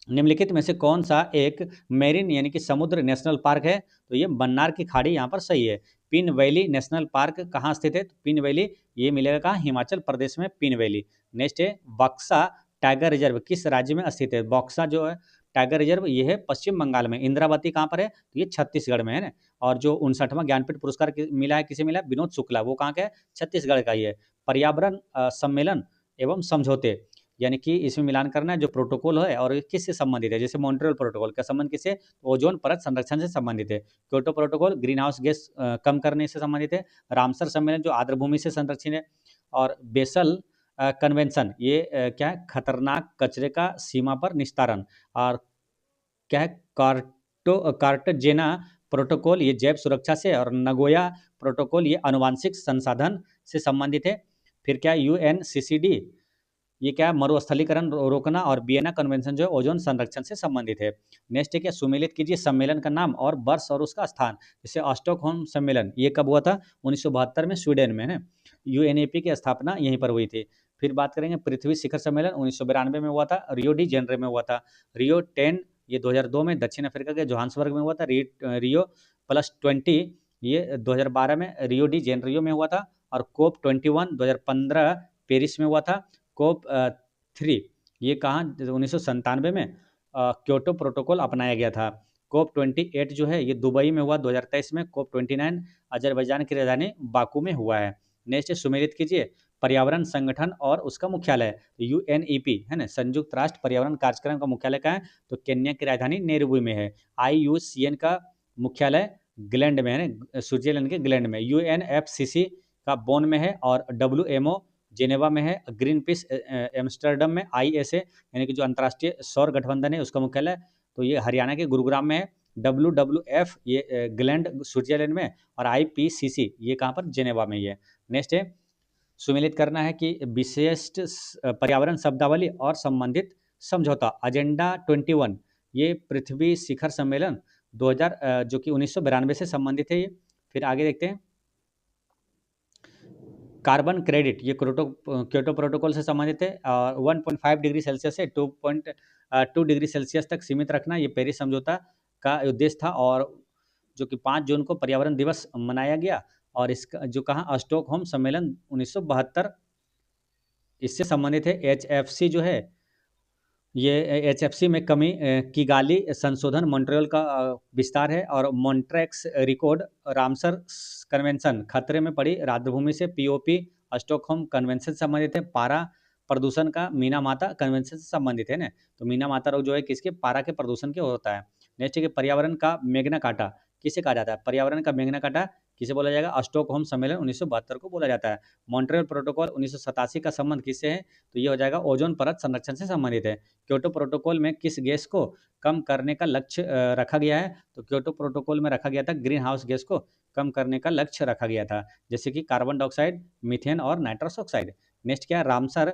निम्नलिखित में से कौन सा एक मेरीन यानी कि समुद्र नेशनल पार्क है, तो ये मन्नार की खाड़ी यहाँ पर सही है। पिन वैली नेशनल पार्क कहाँ स्थित है, तो पिन वैली ये मिलेगा कहाँ, हिमाचल प्रदेश में पिन वैली। नेक्स्ट है, बक्सा टाइगर रिजर्व किस राज्य में स्थित है, बक्सा जो है टाइगर रिजर्व ये है पश्चिम बंगाल में। इंद्रावती कहाँ पर है, तो ये छत्तीसगढ़ में है ना। और जो 59वां ज्ञानपीठ पुरस्कार मिला है, किसे मिला है, विनोद शुक्ला, वो कहाँ का है, छत्तीसगढ़ का ही है। पर्यावरण सम्मेलन एवं समझौते यानी कि इसमें मिलान करना है, जो प्रोटोकॉल है और किससे संबंधित है, जैसे मॉन्ट्रियल प्रोटोकॉल का संबंध किससे, ओजोन परत संरक्षण से संबंधित है। Kyoto Protocol green house gas कम करने से संबंधित है। रामसर सम्मेलन जो आर्द्रभूमि से संरक्षित है। और बेसल कन्वेंशन ये क्या है, खतरनाक कचरे का सीमा पर निस्तारण। और क्या है, कार्टजेना प्रोटोकॉल ये जैव सुरक्षा से, और नगोया प्रोटोकॉल ये आनुवांशिक संसाधन से संबंधित है। फिर क्या, UNCCD ये क्या है, मरुस्थलीकरण रोकना, और वियना कन्वेंशन जो है ओजोन संरक्षण से संबंधित है। नेक्स्ट है क्या, सुमेलित कीजिए सम्मेलन का नाम और वर्ष और उसका स्थान। जैसे स्टॉकहोम सम्मेलन ये कब हुआ था, 1972 में स्वीडन में है। यूएनईपी की स्थापना यहीं पर हुई थी। फिर बात करेंगे पृथ्वी शिखर सम्मेलन 1992 में हुआ था, रियो डी जेनरे में हुआ था। रियो 10 ये 2002 में दक्षिण अफ्रीका के जोहान्सबर्ग में हुआ था। रियो प्लस 20 ये 2012 में रियो डी जेनरियो में हुआ था। और कोप 21 2015 पेरिस में हुआ था। कोप 3 ये कहाँ, 1997 में क्योटो प्रोटोकॉल अपनाया गया था। कोप 28 जो है ये दुबई में हुआ 2023 में। कोप 29 अजरबैजान की राजधानी बाकू में हुआ है। नेक्स्ट सुमेलित कीजिए पर्यावरण संगठन और उसका मुख्यालय। यूएनईपी है ना, संयुक्त राष्ट्र पर्यावरण कार्यक्रम का मुख्यालय कहाँ है, तो केन्या की राजधानी नैरोबी में है। आईयूसीएन का मुख्यालय ग्लैंड में है ना, स्विट्जरलैंड के ग्लैंड में। यूएनएफसीसी का बोन में है, और डब्ल्यूएमओ जेनेवा में है। ग्रीन पीस एम्स्टर्डम में। आईएसए यानी कि जो अंतर्राष्ट्रीय सौर गठबंधन है उसका मुख्यालय तो ये हरियाणा के गुरुग्राम में है। WWF ये ग्लैंड स्विट्जरलैंड में। और IPCC ये कहाँ पर, जेनेवा में ही है। नेक्स्ट है सुमेलित करना है कि विशिष्ट पर्यावरण शब्दावली और संबंधित समझौता। एजेंडा 21 ये पृथ्वी शिखर सम्मेलन 2000 जो कि 1992 से संबंधित है ये। फिर आगे देखते हैं कार्बन क्रेडिट ये क्योटो प्रोटोकॉल से संबंधित है। 1.5 डिग्री सेल्सियस से 2.2 डिग्री सेल्सियस तक सीमित रखना ये पेरिस समझौता का उद्देश्य था, और जो कि 5 जून को पर्यावरण दिवस मनाया गया। और इसका जो कहा स्टॉकहोम सम्मेलन 1972 इससे संबंधित है। HFC जो है ये HFC में कमी किगाली संशोधन मॉन्ट्रियल का विस्तार है। और मॉन्ट्रेक्स रिकॉर्ड रामसर कन्वेंशन खतरे में पड़ी राजभूमि से। POP स्टॉकहोम कन्वेंशन से संबंधित है। पारा प्रदूषण का मीना माता कन्वेंशन से संबंधित है ना, तो मीना माता रोग जो है किसके, पारा के प्रदूषण के होता है। नेक्स्ट है कि पर्यावरण का मैग्ना कार्टा किसे कहा जाता है, पर्यावरण का मैग्ना कार्टा किसे बोला जाएगा, स्टॉकहोम सम्मेलन 1972 को बोला जाता है। मॉन्ट्रियल प्रोटोकॉल 1987 का संबंध किससे है, तो ये हो जाएगा ओजोन परत संरक्षण से संबंधित है। क्योटो प्रोटोकॉल में किस गैस को कम करने का लक्ष्य रखा गया है, तो क्योटो प्रोटोकॉल में रखा गया था ग्रीन हाउस गैस को कम करने का लक्ष्य रखा गया था, जैसे कि कार्बन डाइऑक्साइड, मीथेन और नाइट्रस ऑक्साइड। नेक्स्ट क्या है, रामसर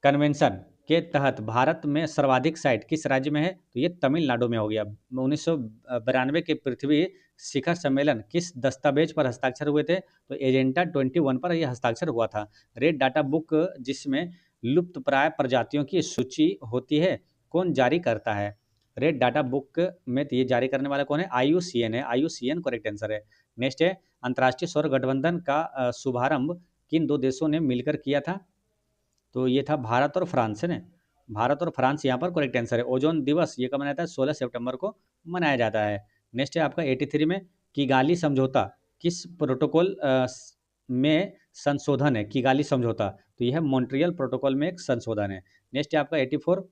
कन्वेंशन के तहत भारत में सर्वाधिक साइट किस राज्य में है, तो ये तमिलनाडु में हो गया। 1992 के पृथ्वी शिखर सम्मेलन किस दस्तावेज पर हस्ताक्षर हुए थे, तो एजेंडा 21 पर यह हस्ताक्षर हुआ था। रेड डाटा बुक जिसमें लुप्तप्राय प्रजातियों की सूची होती है कौन जारी करता है, रेड डाटा बुक में ये जारी करने वाला कौन है, IUCN है। IUCN करेक्ट आंसर है। नेक्स्ट है अंतर्राष्ट्रीय सौर गठबंधन का शुभारंभ किन दो देशों ने मिलकर किया था, तो ये था भारत और फ्रांस है ना, भारत और फ्रांस यहाँ पर करेक्ट आंसर है। ओजोन दिवस ये कब मनाया था, 16 सितंबर को मनाया जाता है। नेक्स्ट है आपका 83 में किगाली समझौता किस प्रोटोकॉल में संशोधन है, किगाली समझौता तो यह मॉन्ट्रियल प्रोटोकॉल में एक संशोधन है। नेक्स्ट है आपका 84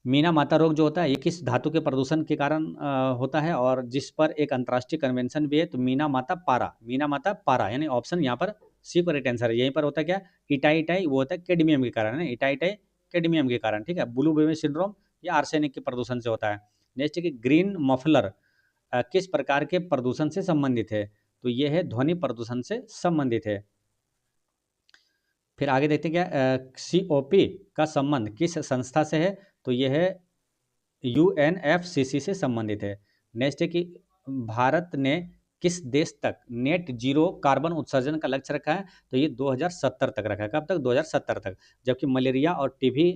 मीना माता रोग जो होता है ये किस धातु के प्रदूषण के कारण होता है, और जिस पर एक अंतर्राष्ट्रीय कन्वेंशन भी है, तो मीना माता पारा, मीना माता पारा यानी ऑप्शन यहाँ पर सी करेक्ट आंसर है। यहीं पर होता है क्या, इटाई इटाई वो होता है कैडमियम के कारण है, इटाई इटाई कैडमियम के कारण, ठीक है। ब्लू बेबी सिंड्रोम या आर्सेनिक के प्रदूषण से होता है। नेक्स्ट है कि ग्रीन मफलर किस प्रकार के प्रदूषण से संबंधित है, तो ये है ध्वनि प्रदूषण से संबंधित है। फिर आगे देखते हैं क्या, COP का संबंध किस संस्था से है, तो ये है UNFCC से संबंधित है। नेक्स्ट है कि भारत ने किस देश तक नेट जीरो कार्बन उत्सर्जन का लक्ष्य रखा है, तो ये 2070 तक रखा है। कब तक, 2070 तक। जबकि मलेरिया और टीबी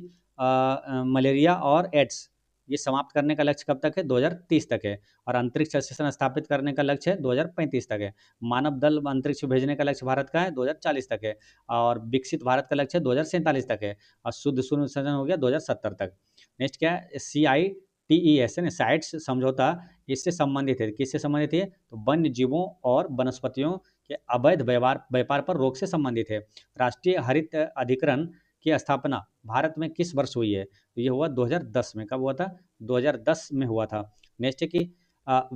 मलेरिया और एड्स ये समाप्त करने का लक्ष्य कब तक है, 2030 तक है। और अंतरिक्ष स्टेशन स्थापित करने का लक्ष्य है 2035 तक है। मानव दल अंतरिक्ष भेजने का लक्ष्य भारत का है 2040 तक है। और विकसित भारत का लक्ष्य 2047 तक है। और शुद्ध शून्य उत्सर्जन हो गया 2070 तक। नेक्स्ट क्या है, CITES है ना, साइट्स समझौता इससे संबंधित है, किससे संबंधित है, तो वन्य जीवों और वनस्पतियों के अवैध व्यापार पर रोक से संबंधित है। राष्ट्रीय हरित अधिकरण की स्थापना भारत में किस वर्ष हुई है, तो ये हुआ 2010 में। कब हुआ था, 2010 में हुआ था। नेक्स्ट है कि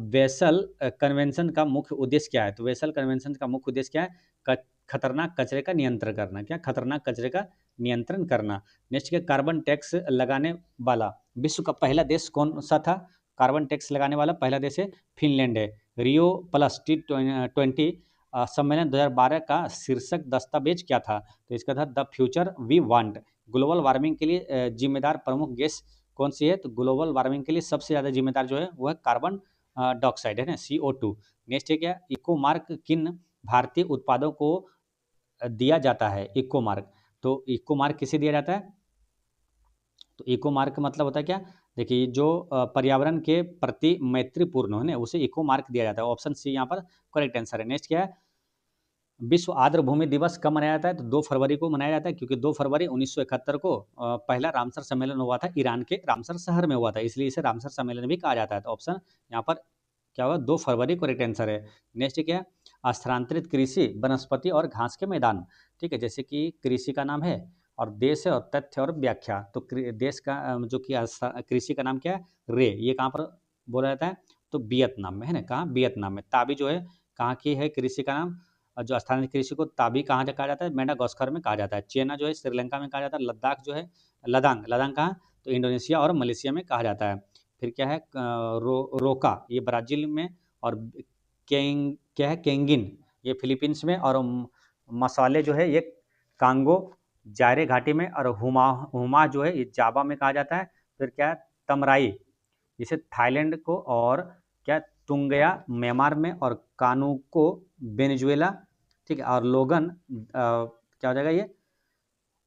वेसल कन्वेंशन का मुख्य उद्देश्य क्या है, तो वेसल कन्वेंशन का मुख्य उद्देश्य क्या है, खतरनाक कचरे का नियंत्रण करना। क्या, खतरनाक कचरे का नियंत्रण करना। नेक्स्ट के कार्बन टैक्स लगाने वाला विश्व का पहला देश कौन सा था, कार्बन टैक्स लगाने वाला पहला देश है फिनलैंड है। रियो प्लस T20 सम्मेलन 2012 का शीर्षक दस्तावेज क्या था? तो इसका था the future we want. Global warming के लिए जिम्मेदार प्रमुख गैस कौन सी है? तो ग्लोबल वार्मिंग के लिए सबसे ज़्यादा जिम्मेदार जो है वो है कार्बन डाइऑक्साइड, है ना, CO2। नेक्स्ट है क्या? इको मार्क किन भारतीय उत्पादों को दिया जाता है? इको मार्क, तो इको मार्क किसे दिया जाता है? तो इको मार्क का मतलब होता है क्या? देखिए, जो पर्यावरण के प्रति मैत्रीपूर्ण हो, ना, उसे इको मार्क दिया जाता है। ऑप्शन सी यहाँ पर करेक्ट आंसर है। नेक्स्ट क्या है? विश्व आर्द्र भूमि दिवस कब मनाया जाता है? तो 2 फरवरी को मनाया जाता है, क्योंकि 2 फरवरी 1971 को पहला रामसर सम्मेलन हुआ था, ईरान के रामसर शहर में हुआ था, इसलिए इसे रामसर सम्मेलन भी कहा जाता है। तो ऑप्शन यहाँ पर क्या होगा? 2 फरवरी करेक्ट आंसर है। नेक्स्ट क्या है? स्थानांतरित कृषि, वनस्पति और घास के मैदान। ठीक है, जैसे कि कृषि का नाम है और देश है और तथ्य और व्याख्या। तो देश का जो कि कृषि का नाम क्या है? रे। ये कहाँ पर बोला जाता है? तो वियतनाम में, है ना। कहाँ? वियतनाम में। ताबी जो है कहाँ की है कृषि का नाम? जो स्थानीय कृषि को ताबी कहाँ से कहा जाता है? मेडागास्कर में कहा जाता है। चेना जो है श्रीलंका में कहा जाता है। लद्दाख जो है, लदांग, लदांग कहाँ? तो इंडोनेशिया और मलेशिया में कहा जाता है। फिर क्या है? रोका, ये ब्राज़ील में। और क्या है? केंगिन, ये फिलीपींस में। और मसाले जो है ये कांगो जायरे घाटी में। और हुमा हुमा जो है ये जावा में कहा जाता है। फिर क्या है? तमराई, जिसे थाईलैंड को। और क्या? तुंगया म्यांमार में। और कानुको वेनेजुएला। ठीक है, और लोगन क्या हो जाएगा ये?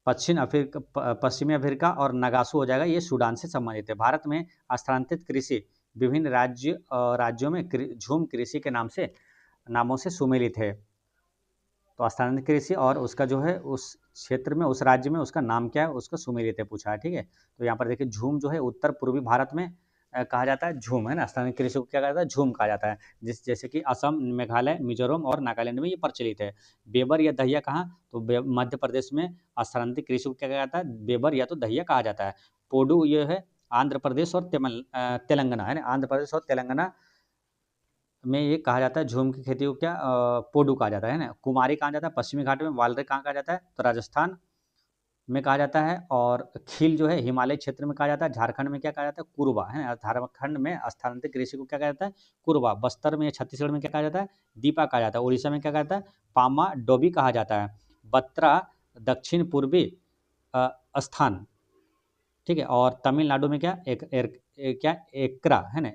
पश्चिमी अफ्रीका। और नगासू हो जाएगा, ये सूडान से संबंधित है। भारत में स्थानांतरित कृषि विभिन्न राज्यों में झूम कृषि के नामों से सुमेलित है। तो स्थानांतरित कृषि और उसका जो है उस क्षेत्र में, उस राज्य में उसका नाम क्या है, उसका सुमेलित है पूछा है। ठीक है, तो यहाँ पर देखिए झूम जो है उत्तर पूर्वी भारत में कहा जाता है झूम, है ना। स्थानीय कृषि को क्या कहता है? झूम कहा जाता है। जैसे कि असम, मेघालय, मिजोरम और नागालैंड में ये प्रचलित है। बेबर या दहिया कहाँ? तो मध्य प्रदेश में स्थानांतरित कृषि को क्या कहा जाता है? बेबर या तो दहिया कहा जाता है। पोडू ये है आंध्र प्रदेश और तेलंगाना, है ना। आंध्र प्रदेश और तेलंगाना में ये कहा जाता है झूम की खेती को क्या? पोडू कहा जाता है ना। कुमारी कहा जाता है पश्चिमी घाट में। वालरे कहाँ कहा जाता है? तो राजस्थान में कहा जाता है। और खील जो है हिमालय क्षेत्र में कहा जाता है। झारखंड में क्या कहा जाता है? कुरबा, है ना। झारखंड में स्थानांतरित कृषि को क्या कहा जाता है? कुरबा। बस्तर में या छत्तीसगढ़ में क्या कहा जाता है? दीपा कहा जाता है। उड़ीसा में क्या कहा जाता है? पामा डोबी कहा जाता है। बत्रा दक्षिण पूर्वी स्थान। ठीक है, और तमिलनाडु में क्या? क्या? एकरा, है ना।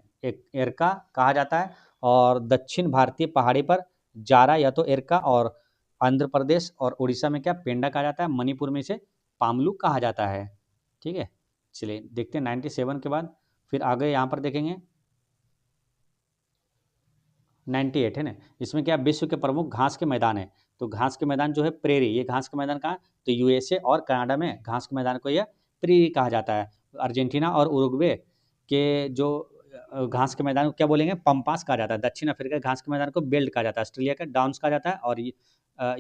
एरका कहा जाता है। और दक्षिण भारतीय पहाड़ी पर जारा या तो एरका। और आंध्र प्रदेश और उड़ीसा में क्या? पेंडा कहा जाता है। मणिपुर में इसे पामलू कहा जाता है। ठीक है, चलिए देखते हैं 97 के बाद। फिर आगे यहाँ पर देखेंगे 98, है ना। इसमें क्या? विश्व के प्रमुख घास के मैदान है। तो घास के मैदान जो है प्रेरी, ये घास के मैदान कहाँ? तो USA और कनाडा में घास के मैदान को यह प्रेरी कहा जाता है। अर्जेंटीना और उरुग्वे के जो घास के मैदान को क्या बोलेंगे? पंपास कहा जाता है। दक्षिण अफ्रीका के घास के मैदान को बेल्ट कहा जाता है। ऑस्ट्रेलिया का डाउन्स कहा जाता है। और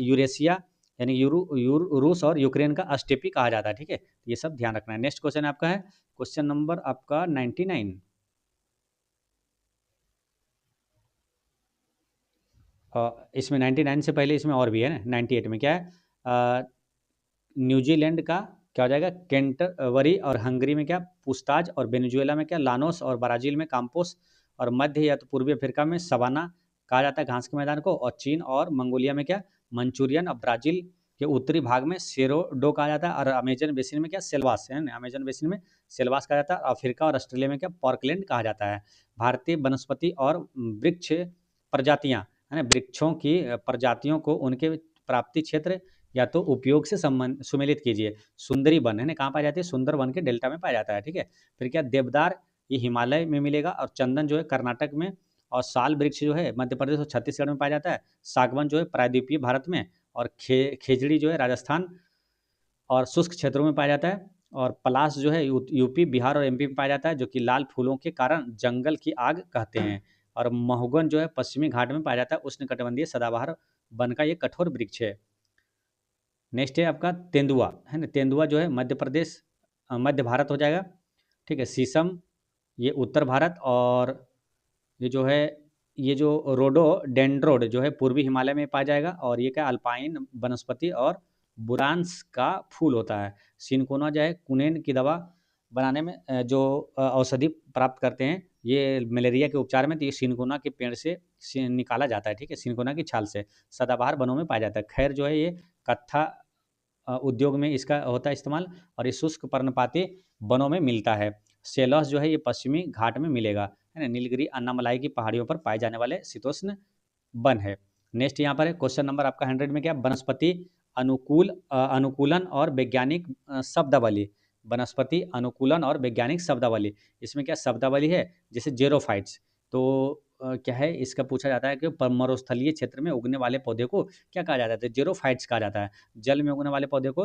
यूरेशिया यानी रूस और यूक्रेन का स्टेपी कहा जाता है। ठीक है, ये सब ध्यान रखना है। नेक्स्ट क्वेश्चन आपका है क्वेश्चन नंबर आपका 99। इसमें 99 से पहले इसमें और भी है ना। 98 में क्या है? न्यूजीलैंड का क्या हो जाएगा? कैंटरबरी। और हंगरी में क्या? पुस्ताज। और वेनेजुएला में क्या? लानोस। और ब्राज़ील में काम्पोस। और मध्य या तो पूर्वी अफ्रीका में सवाना कहा जाता है घास के मैदान को। और चीन और मंगोलिया में क्या? मंचूरियन। और ब्राज़ील के उत्तरी भाग में सेरोडो कहा जाता है। और अमेजन बेसिन में क्या? सेल्वास, है ना। अमेजन बेसिन में सेल्वास कहा जाता है। अफ्रीका और ऑस्ट्रेलिया में क्या? पॉर्कलैंड कहा जाता है। भारतीय वनस्पति और वृक्ष प्रजातियां, है ना, वृक्षों की प्रजातियों को उनके प्राप्ति क्षेत्र या तो उपयोग से संबंध सुमेलित कीजिए। सुंदरी वन, है ना, कहाँ पाया जाती है? सुंदर वन के डेल्टा में पाया जाता है। ठीक है, फिर क्या? देवदार ये हिमालय में मिलेगा। और चंदन जो है कर्नाटक में। और साल वृक्ष जो है मध्य प्रदेश और छत्तीसगढ़ में पाया जाता है। सागवन जो है प्रायद्वीपीय भारत में। और खेजड़ी जो है राजस्थान और शुष्क क्षेत्रों में पाया जाता है। और पलाश जो है यूपी, बिहार और MP में पाया जाता है, जो कि लाल फूलों के कारण जंगल की आग कहते हैं। और महुगन जो है पश्चिमी घाट में पाया जाता है। उष्णकटिबंधीय सदाबहार वन का ये कठोर वृक्ष है। नेक्स्ट है आपका तेंदुआ, है ना। तेंदुआ जो है मध्य प्रदेश, मध्य भारत हो जाएगा। ठीक है, शीशम ये उत्तर भारत। और ये जो है ये जो रोडोडेंड्रोड जो है पूर्वी हिमालय में पाया जाएगा। और ये क्या? अल्पाइन वनस्पति और बुरांस का फूल होता है। सिनकोना जो है कुनेन की दवा बनाने में जो औषधि प्राप्त करते हैं, ये मलेरिया के उपचार में तो ये सिनकोना के पेड़ से निकाला जाता है, ठीक है, सिनकोना की छाल से। सदाबहार वनों में पाया जाता है। खैर जो है ये कत्था उद्योग में इसका होता है इस्तेमाल, और ये शुष्क पर्णपाती वनों में मिलता है। सेलस जो है ये पश्चिमी घाट में मिलेगा, है ना। नीलगिरी अन्नामलाई की पहाड़ियों पर पाए जाने वाले शीतोष्ण वन है। नेक्स्ट यहाँ पर है क्वेश्चन नंबर आपका 100 में क्या, वनस्पति अनुकूलन और वैज्ञानिक शब्दावली। वनस्पति अनुकूलन और वैज्ञानिक शब्दावली, इसमें क्या शब्दावली है, जैसे जेरोफाइट्स। तो क्या है, इसका पूछा जाता है कि मरुस्थलीय क्षेत्र में उगने वाले पौधे को क्या कहा जाता है, तो जेरोफाइट्स कहा जाता है। जल में उगने वाले पौधे को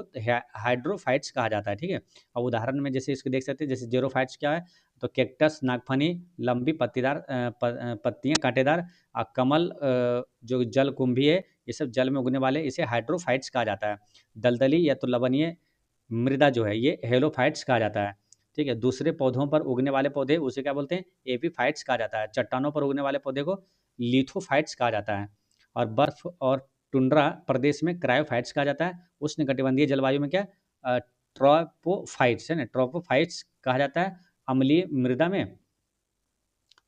हाइड्रोफाइट्स कहा जाता है, ठीक है। अब उदाहरण में जैसे इसको देख सकते हैं, जैसे जेरोफाइट्स क्या है, तो कैक्टस, नागफनी, लंबी पत्तीदार पत्तियां कांटेदार, कमल, जो जल कुंभी है, ये सब जल में उगने वाले, इसे हाइड्रोफाइट्स कहा जाता है। दलदली या तो लवणीय मृदा जो है ये हेलोफाइट्स कहा जाता है, ठीक है। दूसरे पौधों पर उगने वाले पौधे उसे क्या बोलते हैं, एपीफाइट्स कहा जाता है। चट्टानों पर उगने वाले पौधे को लिथोफाइट्स कहा जाता है। और बर्फ और टुंड्रा प्रदेश में क्रायोफाइट्स कहा जाता है। उष्णकटिबंधीय जलवायु में क्या, ट्रोपोफाइट्स, है ना, ट्रोपोफाइट्स कहा जाता है। अम्लीय मृदा में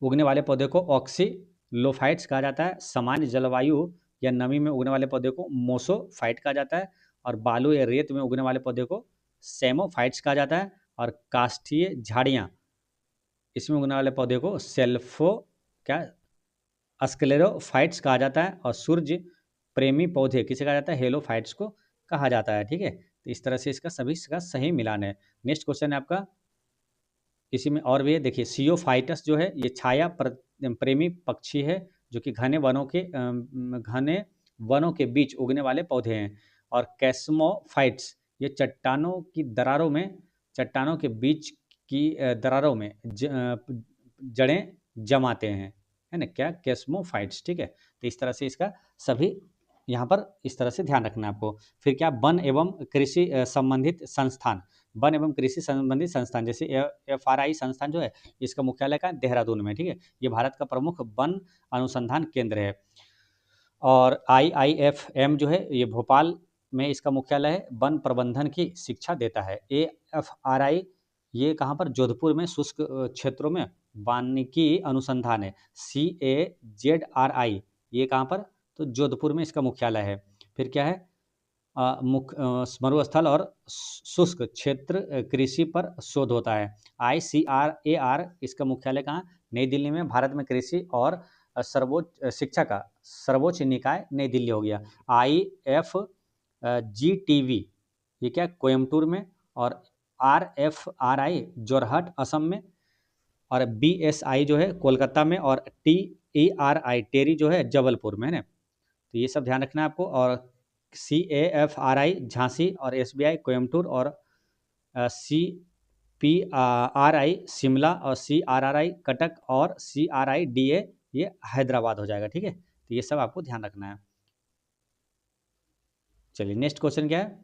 उगने वाले पौधे को ऑक्सीलोफाइट्स कहा जाता है। सामान्य जलवायु या नमी में उगने वाले पौधे को मोसोफाइट कहा जाता है। और बालू या रेत में उगने वाले पौधे को सेमोफाइट्स कहा जाता है। और काष्ठीय झाड़ियाँ, इसमें उगने वाले पौधे को सेल्फो क्या स्क्लेरोफाइट्स कहा जाता है। और सूर्य प्रेमी पौधे किसे कहा जाता है, हेलोफाइट्स को कहा जाता है, ठीक है। तो इस तरह से इसका सभी का सही मिलान है। नेक्स्ट क्वेश्चन है आपका, इसी में और भी है, देखिए सियोफाइटस जो है ये छाया प्रेमी पक्षी है, जो कि घने वनों के बीच उगने वाले पौधे हैं। और कैस्मोफाइट्स ये चट्टानों के बीच की दरारों में जड़ें जमाते हैं, है ना, क्या, कैस्मोफाइट्स, ठीक है। तो इस तरह से इसका सभी यहाँ पर इस तरह से ध्यान रखना है आपको। फिर क्या, वन एवं कृषि संबंधित संस्थान। वन एवं कृषि संबंधित संस्थान, जैसे FRI संस्थान जो है, इसका मुख्यालय का देहरादून में, ठीक है। ये भारत का प्रमुख वन अनुसंधान केंद्र है। और IIFM जो है ये भोपाल में इसका मुख्यालय है, वन प्रबंधन की शिक्षा देता है। AFRI ये कहाँ पर, जोधपुर में शुष्क क्षेत्रों में वानिकी अनुसंधान है। CAZRI ये कहाँ पर, तो जोधपुर में इसका मुख्यालय है। फिर क्या है, मरुस्थल और शुष्क क्षेत्र कृषि पर शोध होता है। ICRAR इसका मुख्यालय कहाँ, नई दिल्ली में। भारत में कृषि और सर्वोच्च शिक्षा का सर्वोच्च निकाय नई दिल्ली हो गया। IFGTV ये क्या, कोयम्बटूर में। और RFRI जोरहट असम में। और BSI जो है कोलकाता में। और TERI टेरी जो है जबलपुर में, है ना। तो ये सब ध्यान रखना है आपको। और CAFRI झांसी और SBI कोयम्बटूर और CPRI शिमला और CRRI कटक और CRIDA ये हैदराबाद हो जाएगा, ठीक है। तो ये सब आपको ध्यान रखना है। चलिए नेक्स्ट क्वेश्चन क्या है,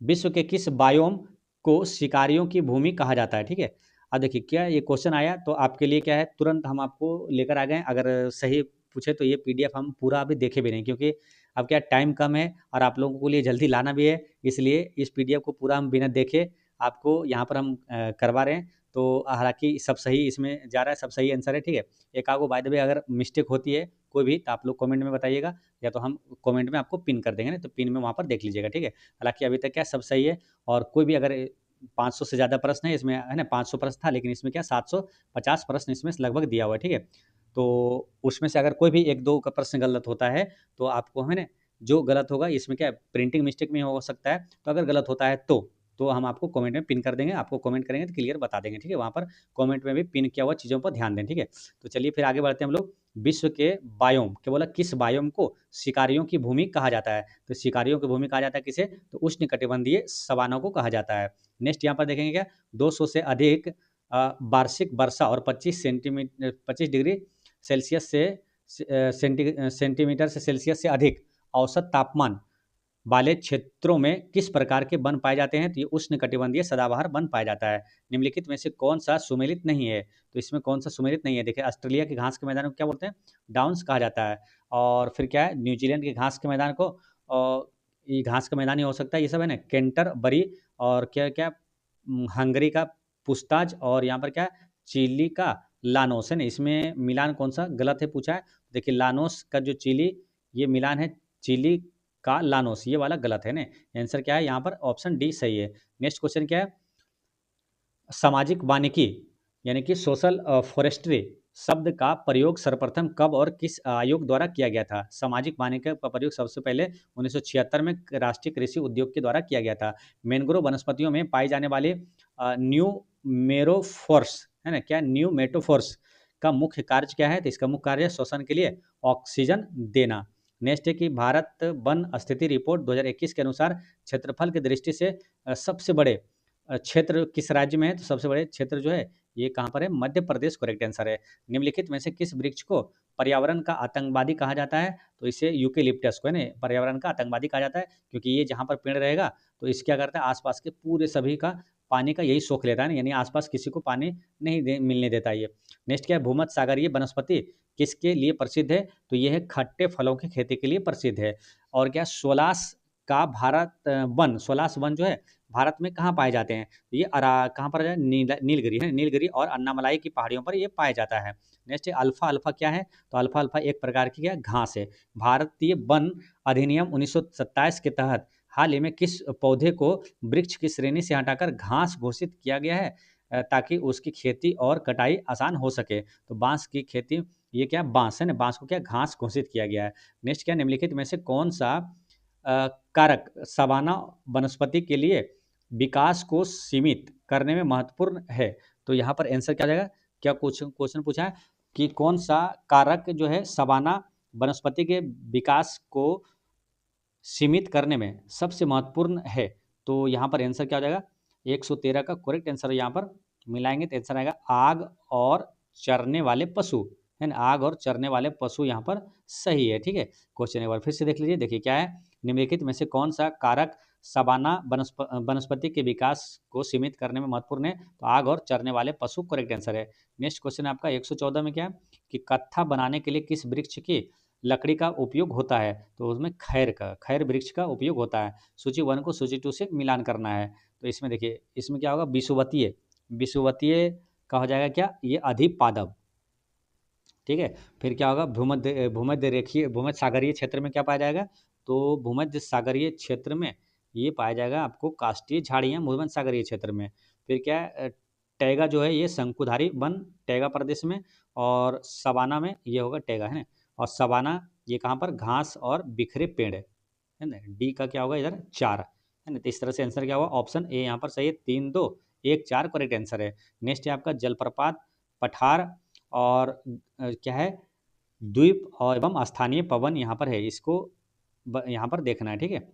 विश्व के किस बायोम को शिकारियों की भूमि कहा जाता है, ठीक है। अब देखिए क्या ये क्वेश्चन आया तो आपके लिए क्या है, तुरंत हम आपको लेकर आ गए। अगर सही पूछे तो ये PDF हम पूरा अभी देखे भी नहीं, क्योंकि अब क्या टाइम कम है और आप लोगों के लिए जल्दी लाना भी है, इसलिए इस PDF को पूरा हम बिना देखे आपको यहाँ पर हम करवा रहे हैं। तो हालांकि सब सही इसमें जा रहा है, सब सही आंसर है, ठीक है। एक आगो बाय द वे अगर मिस्टेक होती है कोई भी, तो आप लोग कमेंट में बताइएगा, या तो हम कमेंट में आपको पिन कर देंगे ना, तो पिन में वहाँ पर देख लीजिएगा, ठीक है। हालांकि अभी तक क्या सब सही है। और कोई भी अगर 500 से ज़्यादा प्रश्न है इसमें, है ना, 500 प्रश्न था, लेकिन इसमें क्या 750 प्रश्न इसमें लगभग दिया हुआ है, ठीक है। तो उसमें से अगर कोई भी एक दो का प्रश्न गलत होता है तो आपको, है ना, जो गलत होगा इसमें क्या प्रिंटिंग मिस्टेक में हो सकता है, तो अगर गलत होता है तो हम आपको कमेंट में पिन कर देंगे, आपको कमेंट करेंगे तो क्लियर बता देंगे, ठीक है। वहाँ पर कमेंट में भी पिन किया हुआ चीज़ों पर ध्यान दें, ठीक है। तो चलिए फिर आगे बढ़ते हैं हम लोग। विश्व के बायोम क्या बोला, किस बायोम को शिकारियों की भूमि कहा जाता है, तो शिकारियों की भूमि कहा जाता है किसे, तो उष्णकटिबंधीय सवानों को कहा जाता है। नेक्स्ट यहाँ पर देखेंगे क्या, 200 से अधिक वार्षिक वर्षा और 25 डिग्री सेल्सियस से सेंटीमीटर से सेल्सियस से अधिक औसत तापमान वाले क्षेत्रों में किस प्रकार के वन पाए जाते हैं, तो ये उष्णकटिबंधीय सदाबहार वन पाया जाता है। निम्नलिखित में से कौन सा सुमेलित नहीं है, तो इसमें कौन सा सुमेलित नहीं है, देखिए ऑस्ट्रेलिया के घास के मैदान को क्या बोलते हैं, डाउन्स कहा जाता है। और फिर क्या है, न्यूजीलैंड के घास के मैदान को, ये घास का मैदान ही हो सकता है, ये सब है ना, कैंटरबरी। और क्या क्या, हंगरी का पुस्ताज। और यहाँ पर क्या, चिली का लानोस है ना, इसमें मिलान कौन सा गलत है पूछा है। देखिए लानोस का जो चिली, ये मिलान है चिली का लानोस, ये वाला गलत है ना। आंसर क्या है यहाँ पर, ऑप्शन डी सही है। नेक्स्ट क्वेश्चन क्या है, सामाजिक वानिकी यानी कि सोशल फॉरेस्ट्री शब्द का प्रयोग सर्वप्रथम कब और किस आयोग द्वारा किया गया था। सामाजिक वानिकी का प्रयोग सबसे पहले 1976 में राष्ट्रीय कृषि उद्योग के द्वारा किया गया था। मैंग्रोव वनस्पतियों में पाई जाने वाली न्यू मेरोफोर्स है ना, क्या न्यू मेटोफोर्स का मुख्य कार्य क्या है, तो इसका मुख्य कार्य श्वसन के लिए ऑक्सीजन देना। नेक्स्ट है कि भारत वन स्थिति रिपोर्ट 2021 के अनुसार क्षेत्रफल की दृष्टि से सबसे बड़े क्षेत्र किस राज्य में है, तो सबसे बड़े क्षेत्र जो है ये कहाँ पर है, मध्य प्रदेश करेक्ट आंसर है। निम्नलिखित में से किस वृक्ष को पर्यावरण का आतंकवादी कहा जाता है, तो इसे यूकेलिप्टस को है ना पर्यावरण का आतंकवादी कहा जाता है, क्योंकि ये जहाँ पर पेड़ रहेगा तो इस क्या करता है, आसपास के पूरे सभी का पानी का यही सोख लेता है ना, यानी आसपास किसी को पानी नहीं मिलने देता ये। नेक्स्ट क्या है, भूमध्य सागरीय वनस्पति किसके लिए प्रसिद्ध है, तो ये है खट्टे फलों की खेती के लिए प्रसिद्ध है। और क्या, सोलास का भारत वन, सोलास वन जो है भारत में कहाँ पाए जाते हैं, ये कहाँ पर है, नीलगिरी है, नीलगिरी और अन्नामलाई की पहाड़ियों पर ये पाया जाता है। नेक्स्ट है अल्फा अल्फा क्या है, तो अल्फा अल्फा एक प्रकार की क्या घास है। भारतीय वन अधिनियम 1927 के तहत हाल ही में किस पौधे को वृक्ष की श्रेणी से हटाकर घास घोषित किया गया है, ताकि उसकी खेती और कटाई आसान हो सके, तो बांस की खेती, ये क्या बांस है ना, बांस को क्या घास घोषित किया गया है। नेक्स्ट क्या, निम्नलिखित में से कौन सा कारक सवाना वनस्पति के लिए विकास को सीमित करने में महत्वपूर्ण है, तो यहाँ पर आंसर क्या जाएगा, क्या क्वेश्चन पूछा है कि कौन सा कारक जो है सवाना वनस्पति के विकास को सीमित करने में सबसे महत्वपूर्ण है, तो यहाँ पर आंसर क्या हो जाएगा, 113 का करेक्ट आंसर यहाँ पर मिलाएंगे तो आंसर आएगा आग और चरने वाले पशु, है ना, आग और चरने वाले पशु यहाँ पर सही है। ठीक है, क्वेश्चन एक बार फिर से देख लीजिए, देखिए क्या है, निम्नलिखित में से कौन सा कारक सवाना वनस्पति के विकास को सीमित करने में महत्वपूर्ण है, तो आग और चरने वाले पशु करेक्ट आंसर है। नेक्स्ट क्वेश्चन आपका 114 में क्या है कि कत्था बनाने के लिए किस वृक्ष की लकड़ी का उपयोग होता है, तो उसमें खैर वृक्ष का उपयोग होता है। सूची 1 को सूची 2 से मिलान करना है, तो इसमें देखिए इसमें क्या होगा, विषुवतीय, विषुवतीय का हो जाएगा क्या, ये अधिपादप। ठीक है, फिर क्या होगा, भूमध्य सागरीय क्षेत्र में क्या पाया जाएगा, तो भूमध्य सागरीय क्षेत्र में ये पाया जाएगा आपको काष्ठीय झाड़ियाँ भूमध्य सागरीय क्षेत्र में। फिर क्या है, टैगा जो है ये शंकुधारी वन टैगा प्रदेश में, और सवाना में ये होगा टैगा है ना, और सवाना ये कहाँ पर, घास और बिखरे पेड़ है ना। डी का क्या होगा इधर 4 है ना, तो इस तरह से आंसर क्या होगा, ऑप्शन ए यहाँ पर सही है, 3 2 1 4 करेक्ट आंसर है। नेक्स्ट है आपका जलप्रपात पठार और क्या है, द्वीप और एवं स्थानीय पवन यहाँ पर है, इसको यहाँ पर देखना है। ठीक है,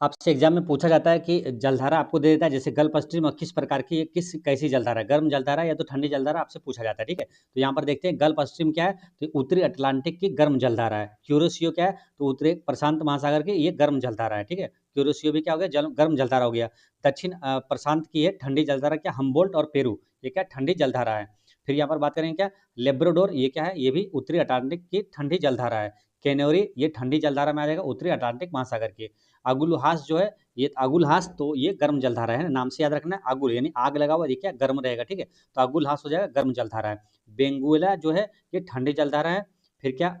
आपसे एग्जाम में पूछा जाता है कि जलधारा आपको दे देता है, जैसे गल्फ स्ट्रीम और किस प्रकार की, ये किस कैसी जलधारा है, गर्म जलधारा या तो ठंडी जलधारा, आपसे पूछा जाता है। ठीक है, तो यहाँ पर देखते हैं गल्फ स्ट्रीम क्या है, तो उत्तरी अटलांटिक की गर्म जलधारा है। क्यूरोसियो क्या है, तो उत्तरी प्रशांत महासागर की ये गर्म जलधारा है। ठीक है, क्यूरोसियो भी क्या हो गया, गर्म जलधारा हो गया। दक्षिण प्रशांत की है ठंडी जलधारा, क्या हम्बोल्ट और पेरू, ये क्या ठंडी जलधारा है। फिर यहाँ पर बात करेंगे क्या, लेब्राडोर, ये क्या है, ये भी उत्तरी अटलांटिक की ठंडी जलधारा है। कैनोरी ये ठंडी जलधारा में आ जाएगा, उत्तरी अटलांटिक महासागर की। अगुलहास जो है, ये अगुलहास तो ये गर्म जलधारा है ना, नाम से याद रखना है, आगुल यानी आग लगा हुआ, ये क्या गर्म रहेगा। ठीक है, तो अगुलहास हो जाएगा गर्म जलधारा है। बेंगुएला जो है ये ठंडी जलधारा है। फिर क्या,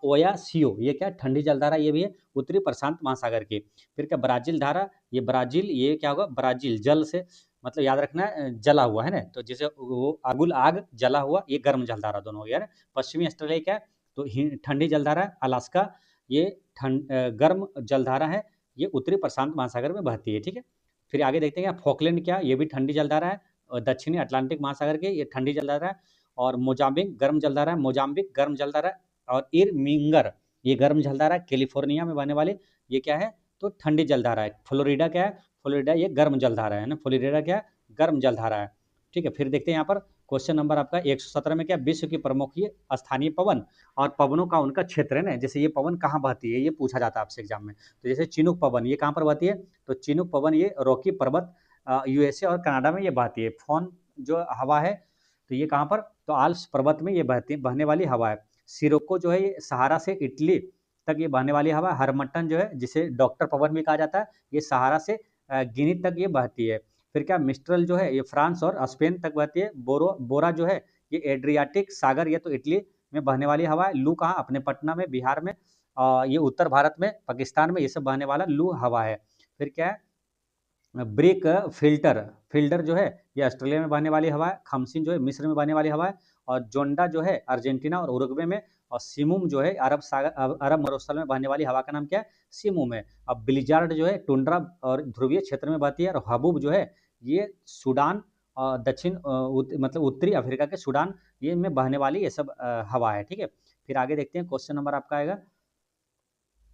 ओयासियो ये क्या ठंडी जलधारा, ये भी है उत्तरी प्रशांत महासागर की। फिर क्या, ब्राजील धारा, ये ब्राजील, ये क्या होगा, ब्राजील जल से मतलब याद रखना है, जला हुआ है ना, तो जैसे वो अगुल आग जला हुआ, ये गर्म जलधारा दोनों हो गया ना। पश्चिमी ऑस्ट्रेलिया क्या है, तो ठंडी जलधारा है। अलास्का ये गर्म जलधारा है, ये उत्तरी प्रशांत महासागर में बहती है। ठीक है, फिर आगे देखते हैं फॉकलैंड क्या, ये भी ठंडी जलधारा है, और दक्षिणी अटलांटिक महासागर के ये ठंडी जलधारा है। और मोजाम्बिक गर्म जलधारा है, मोजाम्बिक गर्म जलधारा है। और इरमिंगर ये गर्म जलधारा है, कैलिफोर्निया में बहने वाले, ये क्या है, तो ठंडी जलधारा है। फ्लोरिडा क्या है, फ्लोरिडा ये गर्म जलधारा है ना, फ्लोरिडा क्या है, गर्म जलधारा है। ठीक है, फिर देखते हैं यहाँ पर क्वेश्चन नंबर आपका 117 में क्या, विश्व की प्रमुख ये स्थानीय पवन और पवनों का उनका क्षेत्र है ना, जैसे ये पवन कहाँ बहती है, ये पूछा जाता है आपसे एग्जाम में। तो जैसे चिनूक पवन ये कहाँ पर बहती है, तो चिनूक पवन ये रॉकी पर्वत यूएसए और कनाडा में ये बहती है। फोन जो हवा है, तो ये कहाँ पर, तो आल्प्स पर्वत में ये बहने वाली हवा है। सिरोको जो है ये सहारा से इटली तक ये बहने वाली हवा है। हरमट्टन जो है जिसे डॉक्टर पवन भी कहा जाता है, ये सहारा से गिनी तक ये बहती है। फिर क्या, मिस्ट्रल जो है ये फ्रांस और स्पेन तक बहती है। बोरा जो है ये एड्रियाटिक सागर, ये तो इटली में बहने वाली हवा है। लू कहाँ? अपने पटना में, बिहार में। ये उत्तर भारत में, पाकिस्तान में, ये सब बहने वाला लू हवा है। फिर क्या है? ब्रिक फिल्टर, फिल्टर जो है ये ऑस्ट्रेलिया में बहने वाली हवा है। खमसिन जो है मिस्र में बहने वाली हवा है। और जोंडा जो है अर्जेंटीना और उरुग्वे में। और सिमुम जो है अरब सागर, अरब मरुस्थल में बहने वाली हवा का नाम क्या है? सिमुम है। अब ब्लिजार्ड जो है टुंड्रा और ध्रुवीय क्षेत्र में बहती है। और हबूब जो है ये सूडान और दक्षिण मतलब उत्तरी अफ्रीका के सूडान ये में बहने वाली ये सब हवा है। ठीक है, फिर आगे देखते हैं। क्वेश्चन नंबर आपका आएगा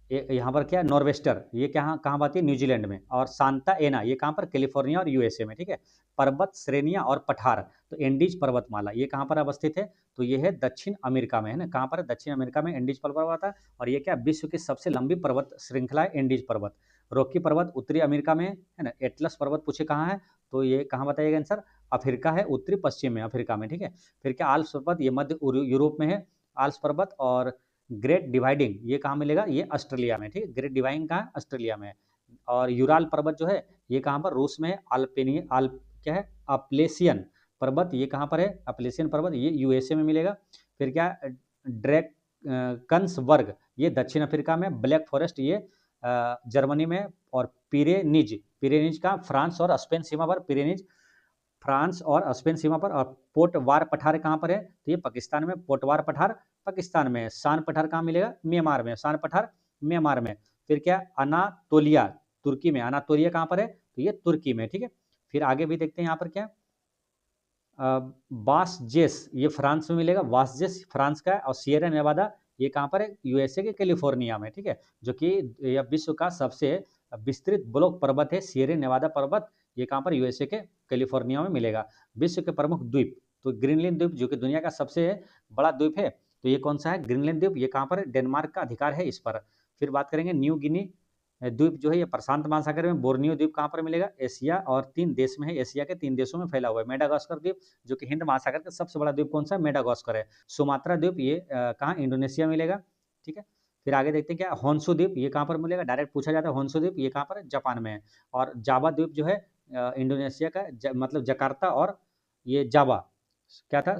यहाँ पर क्या है? नॉर्वेस्टर, ये कहाँ कहाँ बात है? न्यूजीलैंड में। और सांता एना ये कहाँ पर? कैलिफोर्निया और यूएसए में। ठीक है, पर्वत श्रेणियाँ और पठार, तो एंडीज पर्वतमाला ये कहाँ पर अवस्थित है? तो ये है दक्षिण अमेरिका में, है ना। कहाँ पर? दक्षिण अमेरिका में एंडीज पर्वत है। और ये क्या? विश्व की सबसे लंबी पर्वत श्रृंखला है एंडीज पर्वत। रॉकी पर्वत उत्तरी अमेरिका में है ना। एटलस पर्वत पूछे कहाँ है? तो ये कहाँ बताइएगा आंसर? अफ्रीका है, उत्तरी पश्चिम में अफ्रीका में। ठीक है, फिर क्या? आल्प्स पर्वत ये मध्य यूरोप में है, आल्प्स पर्वत। और ग्रेट डिवाइडिंग ये कहाँ मिलेगा? ये ऑस्ट्रेलिया में। ठीक है, ग्रेट डिवाइडिंग कहाँ है? ऑस्ट्रेलिया में। और यूराल पर्वत जो है ये कहाँ पर? रूस में है। अल्पेनियन क्या है? अपलेशियन पर्वत ये कहाँ पर है? अपलेशियन पर्वत ये यूएसए में मिलेगा। फिर क्या? ड्रैकन्सबर्ग ये दक्षिण अफ्रीका में। ब्लैक फॉरेस्ट ये जर्मनी में। और पिरेनिज, पिरेनिज का फ्रांस और स्पेन सीमा पर, पिरेनिज फ्रांस और स्पेन सीमा पर। और पोटवार पठार कहाँ पर है? तो ये पाकिस्तान में। पोटवार पठार पाकिस्तान में। सान पठार कहाँ मिलेगा? म्यांमार में। सान पठार म्यांमार में। फिर क्या? अनातोलिया तुर्की में। अनातोलिया कहाँ पर है? तो ये तुर्की में। ठीक है, फिर आगे भी देखते हैं यहाँ पर क्या? वासजेस ये फ्रांस में मिलेगा। वासजेस फ्रांस का है। और सियरा नेवादा ये कहाँ पर है? यूएसए के कैलिफोर्निया में। ठीक है, जो कि यह विश्व का सबसे विस्तृत ब्लॉक पर्वत है। सियरा नेवादा पर्वत ये कहाँ पर? यूएसए के कैलिफोर्निया में मिलेगा। विश्व के प्रमुख द्वीप, तो ग्रीनलैंड द्वीप जो कि दुनिया का सबसे बड़ा द्वीप है, तो ये कौन सा है? ग्रीनलैंड द्वीप। ये कहाँ पर है? डेनमार्क का अधिकार है इस पर। फिर बात करेंगे न्यू गिनी द्वीप जो है ये प्रशांत महासागर में। बोर्नियो द्वीप कहाँ पर मिलेगा? एशिया और 3 देश में है, एशिया के 3 देशों में फैला हुआ है। मेडागास्कर द्वीप जो कि हिंद महासागर का सबसे बड़ा द्वीप कौन सा है? मेडागास्कर है। सुमात्रा द्वीप ये कहाँ? इंडोनेशिया में मिलेगा। ठीक है, फिर आगे देखते हैं क्या? होन्सु द्वीप ये कहाँ पर मिलेगा? डायरेक्ट पूछा जाता है। होन्सु द्वीप ये कहाँ पर है? जापान में है। और जावा द्वीप जो है इंडोनेशिया का मतलब जकार्ता और ये जावा क्या था?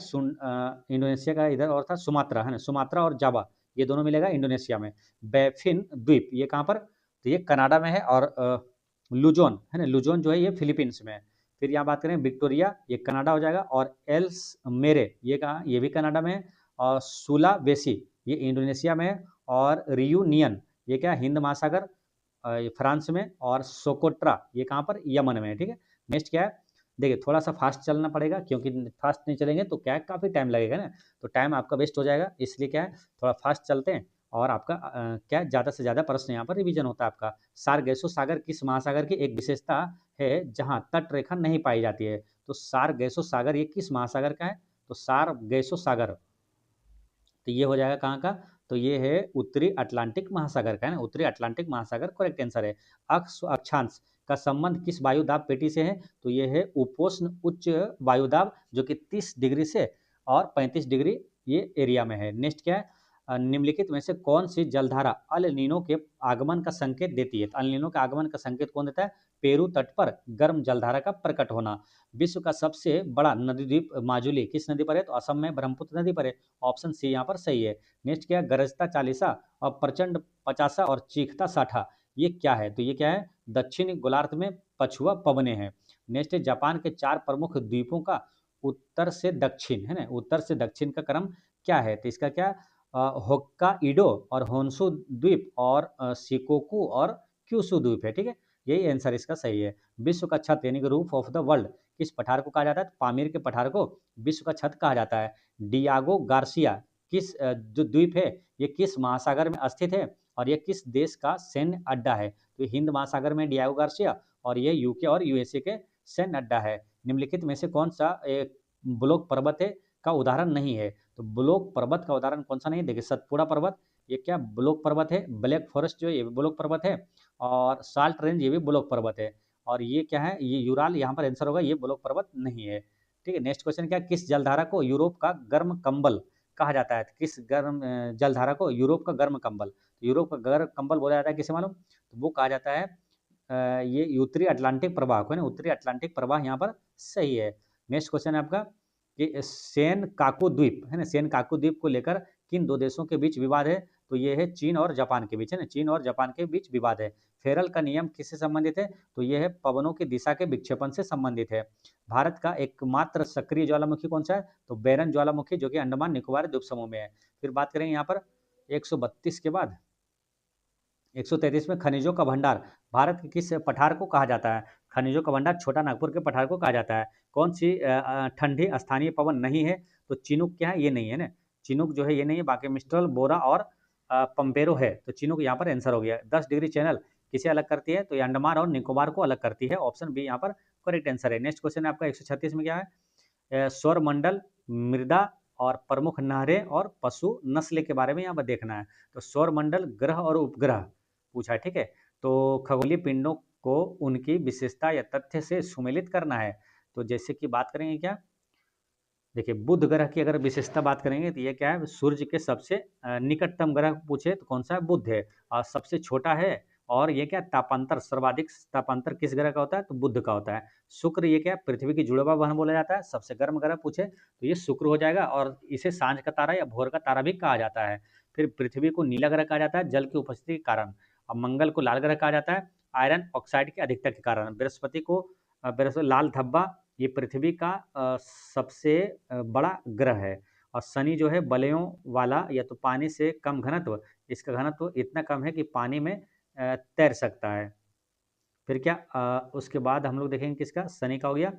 इंडोनेशिया का इधर और था सुमात्रा, है ना। सुमात्रा और जावा ये दोनों मिलेगा इंडोनेशिया में। बैफिन द्वीप ये कहाँ पर? तो ये कनाडा में है। और लुजोन है ना, लुजोन जो है ये फिलीपींस में है। फिर यहाँ बात करें विक्टोरिया ये कनाडा हो जाएगा। और एल्स मेरे ये कहाँ? ये भी कनाडा में है। और सुलावेसी ये इंडोनेशिया में है। और रियूनियन ये क्या? हिंद महासागर फ्रांस में। और सोकोट्रा ये कहाँ पर? यमन में है। ठीक है, नेक्स्ट क्या है? देखिए थोड़ा सा फास्ट चलना पड़ेगा, क्योंकि फास्ट नहीं चलेंगे तो क्या है? काफ़ी टाइम लगेगा ना, तो टाइम आपका वेस्ट हो जाएगा। इसलिए क्या है? थोड़ा फास्ट चलते हैं। और आपका क्या है? ज़्यादा से ज़्यादा प्रश्न यहाँ पर रिवीजन होता है आपका। सारगैसो सागर किस महासागर की एक विशेषता है जहाँ तट रेखा नहीं पाई जाती है? तो सारगैसो सागर ये किस महासागर का है? तो सारगैसो सागर तो ये हो जाएगा कहाँ का? तो ये है उत्तरी अटलांटिक महासागर का, है ना। उत्तरी अटलांटिक महासागर करेक्ट आंसर है। अक्षांश का संबंध किस वायुदाब पेटी से है? तो ये है उपोष्ण उच्च वायुदाब जो कि 30 डिग्री से और 35 डिग्री ये एरिया में है। नेक्स्ट क्या है? निम्नलिखित में से कौन सी जलधारा अल नीनो के आगमन का संकेत देती है? तो अल नीनो का आगमन का संकेत कौन देता है? पेरू तट पर गर्म जलधारा का प्रकट होना। विश्व का सबसे बड़ा नदी द्वीप माजुली किस नदी पर है? तो असम में ब्रह्मपुत्र नदी पर है। ऑप्शन सी यहाँ पर सही है। नेक्स्ट क्या है? गरजता चालीसा और प्रचंड पचासा और चीखता साठा ये क्या है? तो ये क्या है? दक्षिणी गोलार्ध में पछुआ पवने हैं। नेक्स्ट है जापान के 4 प्रमुख द्वीपों का उत्तर से दक्षिण, है ना, उत्तर से दक्षिण का क्रम क्या है? तो इसका क्या? होक्काइडो और होन्शु द्वीप और शिकोकू और क्यूशु द्वीप है। ठीक है, यही आंसर इसका सही है। विश्व का छत यानी कि रूफ ऑफ द वर्ल्ड किस पठार को कहा जाता है? तो पामीर के पठार को विश्व का छत कहा जाता है। डियागो गार्सिया किस जो द्वीप है ये किस महासागर में स्थित है? और ये किस देश का सैन्य अड्डा है? तो हिंद महासागर में डियागो गार्सिया। और ये यूके और यूएसए के सैन्य अड्डा है। निम्नलिखित में से कौन सा एक ब्लॉक पर्वत है का उदाहरण नहीं है? तो ब्लॉक पर्वत का उदाहरण कौन सा नहीं है? देखिए सतपुड़ा पर्वत ये क्या ब्लॉक पर्वत है। ब्लैक फॉरेस्ट जो है ये भी ब्लॉक पर्वत है। और साल्ट रेंज ये भी ब्लॉक पर्वत है। और ये क्या है? ये यूराल यहाँ पर आंसर होगा, ये ब्लॉक पर्वत नहीं है। ठीक है, नेक्स्ट क्वेश्चन क्या? किस जलधारा को यूरोप का गर्म कंबल कहा जाता है? किस गर्म जलधारा को यूरोप का गर्म कंबल, यूरोप का गर्म कंबल बोला जाता है किसे मालूम? तो वो कहा जाता है ये उत्तरी अटलांटिक प्रवाह को, है ना। उत्तरी अटलांटिक प्रवाह यहाँ पर सही है। नेक्स्ट क्वेश्चन है आपका कि सेनकाकू द्वीप है ना, सेनकाकू द्वीप को लेकर किन दो देशों के बीच विवाद है? तो ये है चीन और जापान के बीच, है ना, चीन और जापान के बीच विवाद है। फेरल का नियम किससे संबंधित है? तो ये है पवनों की दिशा के विक्षेपण से संबंधित है। भारत का एकमात्र सक्रिय ज्वालामुखी कौन सा है? तो बैरन ज्वालामुखी, जो कि अंडमान निकोबार द्वीप समूह में है। फिर बात करेंगे यहाँ पर 132 के बाद 133 में खनिजों का भंडार भारत के किस पठार को कहा जाता है? खनिजों का भंडार छोटा नागपुर के पठार को कहा जाता है। कौन सी ठंडी स्थानीय पवन नहीं है? तो चिनुक क्या है? ये नहीं है ना, चिनुक जो है ये नहीं है। बाकी मिस्ट्रल, बोरा और पंपेरो है, तो चिनुक यहाँ पर आंसर हो गया। 10 डिग्री चैनल किसे अलग करती है? तो ये अंडमान और निकोबार को अलग करती है। ऑप्शन बी यहाँ पर करेक्ट आंसर है। नेक्स्ट क्वेश्चन है आपका 136 में क्या है? सौर मंडल, मृदा और प्रमुख नहरें और पशु नस्ल के बारे में यहाँ पर देखना है। तो सौर मंडल, ग्रह और उपग्रह पूछा है, ठीक है। तो खगोलीय पिंडों को उनकी विशेषता या तथ्य से सुमेलित करना है। तो जैसे कि बात करेंगे क्या, देखिए बुध ग्रह की अगर विशेषता बात करेंगे तो ये क्या है? सूर्य के सबसे निकटतम ग्रह पूछे तो कौन सा है? बुध है। और सबसे छोटा है। और ये क्या, तापांतर, सर्वाधिक तापांतर किस ग्रह का होता है? तो बुध का होता है। शुक्र, ये क्या, पृथ्वी की जुड़वा बहन बोला जाता है। सबसे गर्म ग्रह पूछे तो ये शुक्र हो जाएगा, और इसे सांझ का तारा या भोर का तारा भी कहा जाता है। फिर पृथ्वी को नीला ग्रह कहा जाता है जल की उपस्थिति के कारण। अब मंगल को लाल ग्रह कहा जाता है आयरन ऑक्साइड की अधिकता के कारण। बृहस्पति को बृहस्पति लाल धब्बा, ये पृथ्वी का सबसे बड़ा ग्रह है। और शनि जो है बलयों वाला, या तो पानी से कम घनत्व, इसका घनत्व इतना कम है कि पानी में तैर सकता है। फिर क्या उसके बाद हम लोग देखेंगे किसका, शनि का हो गया।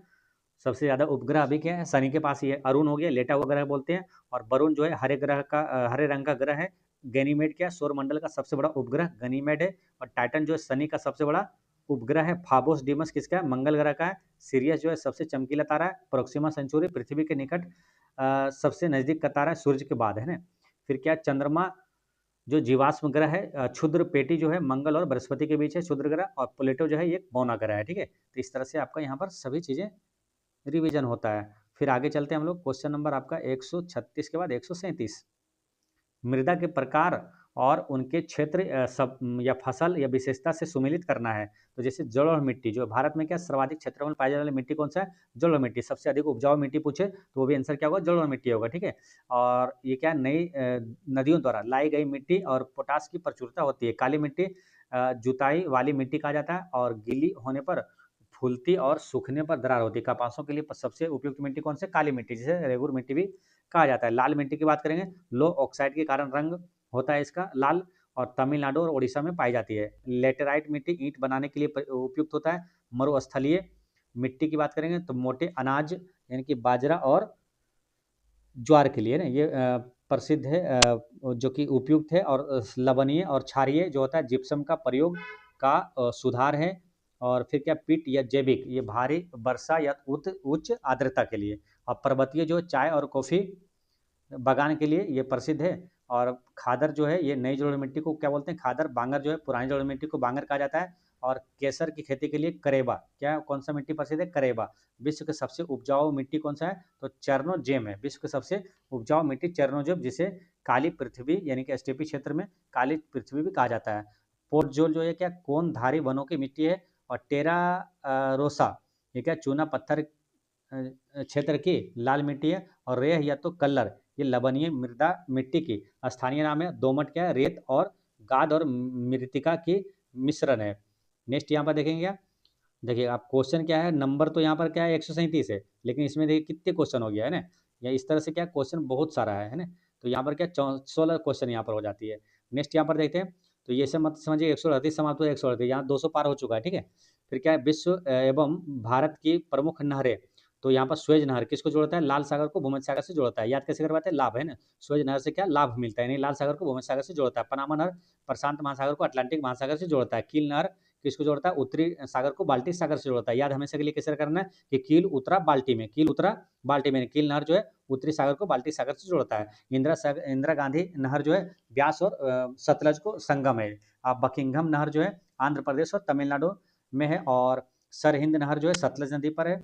सबसे ज़्यादा उपग्रह अभी क्या है? शनि के पास ये अरुण हो गया, लेटा हुआ ग्रह बोलते हैं। और वरुण जो है हरे ग्रह का हरे रंग का ग्रह है। गैनीमेड क्या है? सौरमंडल का सबसे बड़ा उपग्रह गनीमेड है। और टाइटन जो है शनि का सबसे बड़ा उपग्रह है। फाबोस डीमस किसका है? मंगल ग्रह का है। सीरियस जो है सबसे चमकीला तारा है। प्रोक्सिमा सेंचुरी पृथ्वी के निकट सबसे नजदीक का तारा है सूर्य के बाद, है ना। फिर क्या, चंद्रमा जो जीवाश्म ग्रह है, क्षुद्र पेटी जो है मंगल और बृहस्पति के बीच है क्षुद्र ग्रह। और प्लेटो जो है ये बौना ग्रह है, ठीक है। तो इस तरह से आपका यहाँ पर सभी चीज़ें रिवीजन होता है। फिर आगे चलते हैं हम लोग, क्वेश्चन नंबर आपका 136 के बाद 137। मृदा के प्रकार और उनके क्षेत्र सब या फसल या विशेषता से सुमेलित करना है। तो जैसे जल और मिट्टी, जो भारत में क्या सर्वाधिक क्षेत्रफल में पाई जाने वाली मिट्टी कौन सा है? जल और मिट्टी। सबसे अधिक उपजाऊ मिट्टी पूछे तो वो भी आंसर क्या होगा? जल और मिट्टी होगा, ठीक है। और ये क्या, नई नदियों द्वारा लाई गई मिट्टी और पोटास की प्रचुरता होती है। काली मिट्टी जुताई वाली मिट्टी कहा जाता है। और गीली होने पर फूलती और सूखने पर दरार होती है। कपासों के लिए सबसे उपयुक्त मिट्टी कौन सी? काली मिट्टी, जिसे रेगुर मिट्टी भी कहा जाता है। लाल मिट्टी की बात करेंगे, लो ऑक्साइड के कारण रंग होता है इसका लाल, और तमिलनाडु और उड़ीसा में पाई जाती है। लेटेराइट मिट्टी ईंट बनाने के लिए उपयुक्त होता है। मरुस्थलीय मिट्टी की बात करेंगे तो मोटे अनाज यानी कि बाजरा और ज्वार के लिए ना ये प्रसिद्ध है, जो कि उपयुक्त है। और लवणीय और क्षारीय जो होता है जिप्सम का प्रयोग का सुधार है। और फिर क्या, पीट या जैविक, ये भारी वर्षा या उच्च आर्द्रता के लिए। और पर्वतीय जो चाय और कॉफ़ी बागान के लिए ये प्रसिद्ध है। और खादर जो है ये नई जलोढ़ मिट्टी को क्या बोलते हैं? खादर। बांगर जो है पुरानी जलोढ़ मिट्टी को बांगर कहा जाता है। और केसर की खेती के लिए करेबा, क्या कौन सा मिट्टी प्रसिद्ध है? करेबा। विश्व के सबसे उपजाऊ मिट्टी कौन सा है? तो चर्नोजेम है। विश्व के सबसे उपजाऊ मिट्टी चर्नोजेम, जिसे काली पृथ्वी यानी कि स्टेपी क्षेत्र में काली पृथ्वी भी कहा जाता है। पोर्टजोल जो है क्या कोनधारी वनों की मिट्टी है। और टेरा रोसा, ये क्या चूना पत्थर क्षेत्र की लाल मिट्टी है। और रेह या तो कल्लर, ये लवणीय मृदा मिट्टी की स्थानीय नाम है। दोमट क्या है? रेत और गाद और मृतिका की मिश्रण है। नेक्स्ट यहाँ पर देखेंगे क्या, देखिए आप क्वेश्चन क्या है, नंबर तो यहाँ पर क्या है 137 है, लेकिन इसमें देखिए कितने क्वेश्चन हो गया है ना। या इस तरह से क्या क्वेश्चन बहुत सारा है ना। तो यहाँ पर क्या 16 क्वेश्चन यहाँ पर हो जाती है। नेक्स्ट यहाँ पर देखते हैं, तो ये सब मत समझिए 138 समाप्त हो 138, यहाँ 200 पार हो चुका है, ठीक है। फिर क्या है, विश्व एवं भारत की प्रमुख नहरें। तो यहाँ पर स्वेज नहर किसको जोड़ता है? लाल सागर को भूमध्य सागर से जोड़ता है। याद कैसे करवाते हैं? लाभ, है ना। स्वेज नहर से क्या लाभ मिलता है, नहीं लाल सागर को भूमध्य सागर से जोड़ता है। पनामा नहर प्रशांत महासागर को अटलांटिक महासागर से जोड़ता है। कील नहर किसको जोड़ता है? उत्तरी सागर को बाल्टिक सागर से जोड़ता है। याद हमेशा के लिए कैसे करना है कि कील उतरा बाल्टी में, कील उतरा बाल्टी में। कील नहर जो है उत्तरी सागर को बाल्टिक सागर से जोड़ता है। इंदिरा गांधी नहर जो है ब्यास और सतलज को संगम है। अब बकिंघम नहर जो है आंध्र प्रदेश और तमिलनाडु में है। और सरहिंद नहर जो है सतलज नदी पर है।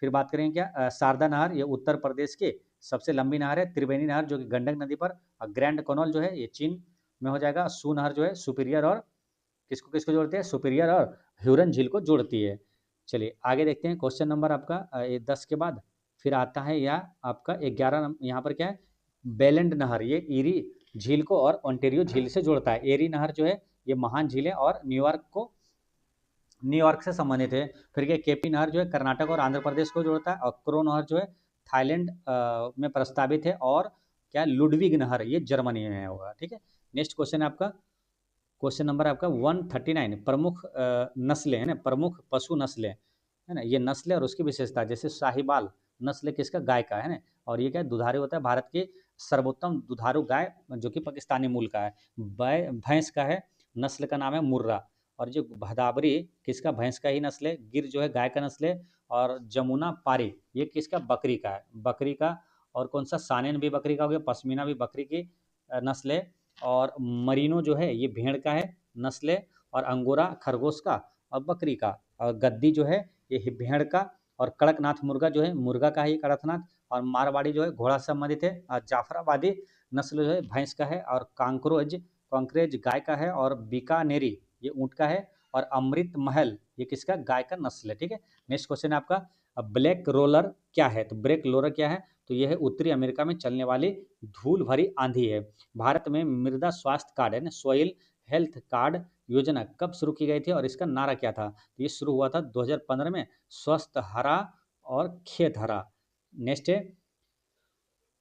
फिर बात करेंगे क्या, शारदा नहर, ये उत्तर प्रदेश की सबसे लंबी नहर है। त्रिवेणी नहर जो कि गंडक नदी पर। और ग्रैंड कनॉल जो है ये चीन में हो जाएगा। सू नहर जो है सुपीरियर और किसको किसको जोड़ते हैं? सुपीरियर और ह्यूरन झील को जोड़ती है। चलिए आगे देखते हैं क्वेश्चन नंबर आपका 10 के बाद फिर आता है या आपका 11 यहाँ पर क्या है, बेलेंड नहर, ये ईरी झील को और ओंटेरियो झील से जोड़ता है। एरी नहर जो है ये महान झील है और न्यूयॉर्क से संबंधित है। फिर क्या, केपी नहर जो है कर्नाटक और आंध्र प्रदेश को जोड़ता है, और क्रो नहर जो है थाईलैंड में प्रस्तावित है, और क्या, लुडविग नहर ये जर्मनी में होगा। ठीक है, नेक्स्ट क्वेश्चन है आपका, क्वेश्चन नंबर आपका 139, प्रमुख नस्लें है ना, प्रमुख पशु नस्लें है ना, ये नस्लें और उसकी विशेषता, जैसे साहिवाल नस्ल किसका, गाय का है ना, और ये क्या, दुधारू होता है, भारत की सर्वोत्तम दुधारू गाय जो कि पाकिस्तानी मूल का है। भैंस का है, नस्ल का नाम है मुर्रा, और जो भदावरी किसका, भैंस का ही नस्ल है। गिर जो है गाय का नस्ल है, और जमुना पारी ये किसका, बकरी का है, बकरी का। और कौन सा, सानेन भी बकरी का हो गया, पश्मीना भी बकरी की नस्ल है, और मरीनो जो है ये भेड़ का है नस्ल है, और अंगोरा खरगोश का और बकरी का, और गद्दी जो है ये भेड़ का, और कड़कनाथ मुर्गा जो है मुर्गा का ही कड़कनाथ, और मारवाड़ी जो है घोड़ा से संबंधित है, और जाफराबादी नस्ल जो है भैंस का है, और कांकरेज गाय का है, और बीकानेरी ये ऊँट का है, और अमृत महल ये किसका, गाय का नस्ल है। ठीक है, नेक्स्ट क्वेश्चन है आपका, ब्लैक रोलर क्या है, तो ब्लैक रोलर क्या है, तो यह है उत्तरी अमेरिका में चलने वाली धूल भरी आंधी है। भारत में मृदा स्वास्थ्य कार्ड है ना, सॉइल हेल्थ कार्ड योजना कब शुरू की गई थी और इसका नारा क्या था, तो ये शुरू हुआ था 2015 में, स्वस्थ हरा और खेत हरा। नेक्स्ट है,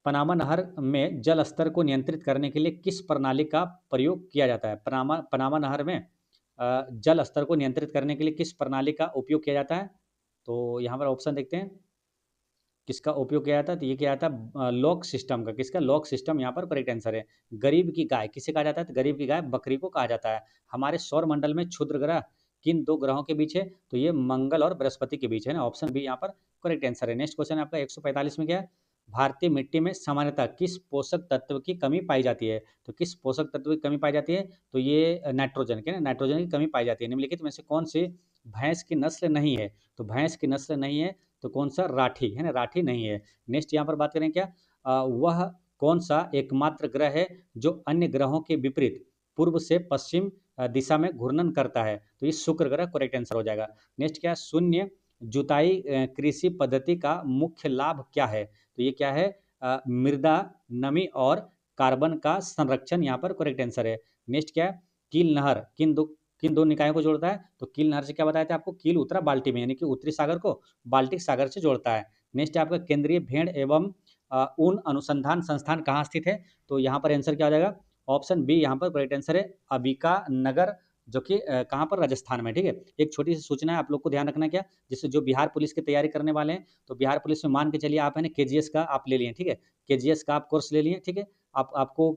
पनामा नहर में जल स्तर को नियंत्रित करने के लिए किस प्रणाली का प्रयोग किया जाता है। पनामा नहर में जल स्तर को नियंत्रित करने के लिए किस प्रणाली का उपयोग किया जाता है, तो यहाँ पर ऑप्शन देखते हैं किसका उपयोग किया जाता है, तो ये किया जाता है लॉक सिस्टम का। किसका, लॉक सिस्टम यहाँ पर करेक्ट आंसर है। गरीब की गाय किसे कहा जाता है, तो गरीब की गाय बकरी को कहा जाता है। हमारे सौर मंडल में क्षुद्र ग्रह किन दो ग्रहों के बीच है, तो ये मंगल और बृहस्पति के बीच है ना, ऑप्शन बी यहाँ पर करेक्ट आंसर है। नेक्स्ट क्वेश्चन आपका 145 में क्या है, भारतीय मिट्टी में सामान्यतः किस पोषक तत्व की कमी पाई जाती है, तो किस पोषक तत्व की कमी पाई जाती है, तो ये नाइट्रोजन के ना, नाइट्रोजन की कमी पाई जाती है। निम्नलिखित में से कौन सी भैंस की नस्ल नहीं है, तो भैंस की नस्ल नहीं है तो कौन सा, राठी है ना, राठी नहीं है। नेक्स्ट यहाँ पर बात करें क्या, वह कौन सा एकमात्र ग्रह है जो अन्य ग्रहों के विपरीत पूर्व से पश्चिम दिशा में घूर्णन करता है, तो ये शुक्र ग्रह करेक्ट आंसर हो जाएगा। नेक्स्ट क्या, शून्य जुताई कृषि पद्धति का मुख्य लाभ क्या है, तो ये क्या है, मृदा नमी और कार्बन का संरक्षण यहाँ पर करेक्ट आंसर है। नेक्स्ट क्या है, कील नहर किन दो निकायों को जोड़ता है, तो कील नहर से क्या बताया था आपको, कील उत्तरा बाल्टी में, यानी कि उत्तरी सागर को बाल्टिक सागर से जोड़ता है। नेक्स्ट आपका केंद्रीय भेड़ एवं ऊन अनुसंधान संस्थान कहाँ स्थित है, तो यहाँ पर आंसर क्या हो जाएगा, ऑप्शन बी यहाँ पर करेक्ट आंसर है, अंबिका नगर, जो कि कहाँ पर, राजस्थान में। ठीक है, एक छोटी सी सूचना है आप लोग को ध्यान रखना, क्या, जिससे जो बिहार पुलिस की तैयारी करने वाले हैं, तो बिहार पुलिस में मान के चलिए आप है ना केजीएस का आप ले लिए, ठीक है, केजीएस का आप कोर्स ले लिए, ठीक है। आपको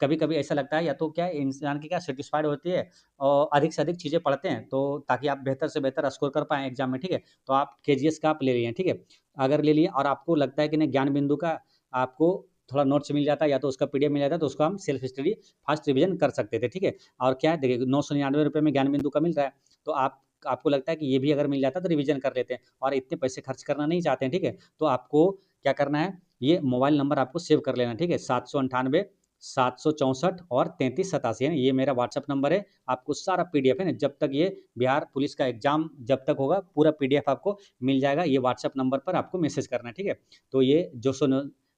कभी कभी ऐसा लगता है, या तो क्या इंसान की क्या सेटिस्फाइड होती है और अधिक से अधिक चीज़ें पढ़ते हैं, तो ताकि आप बेहतर से बेहतर स्कोर कर पाएँ एग्जाम में, ठीक है। तो आप केजीएस का आप ले लिए, ठीक है। अगर ले लिए और आपको लगता है कि नहीं, ज्ञान बिंदु का आपको थोड़ा नोट्स मिल जाता है या तो उसका पीडीएफ मिल जाता है, तो उसको हम सेल्फ स्टडी फास्ट रिवीजन कर सकते थे, ठीक है। और क्या है, देखिए 999 में ज्ञान बिंदु का मिल रहा है, तो आपको लगता है कि ये भी अगर मिल जाता तो रिवीजन कर लेते हैं, और इतने पैसे खर्च करना नहीं चाहते हैं, ठीक है। तो आपको क्या करना है, ये मोबाइल नंबर आपको सेव कर लेना, ठीक है, 798 764 और 3387 है ना, ये मेरा व्हाट्सअप नंबर है। आपको सारा पीडीएफ है ना, जब तक ये बिहार पुलिस का एग्जाम जब तक होगा, पूरा पीडीएफ आपको मिल जाएगा। ये व्हाट्सअप नंबर पर आपको मैसेज करना है, ठीक है। तो ये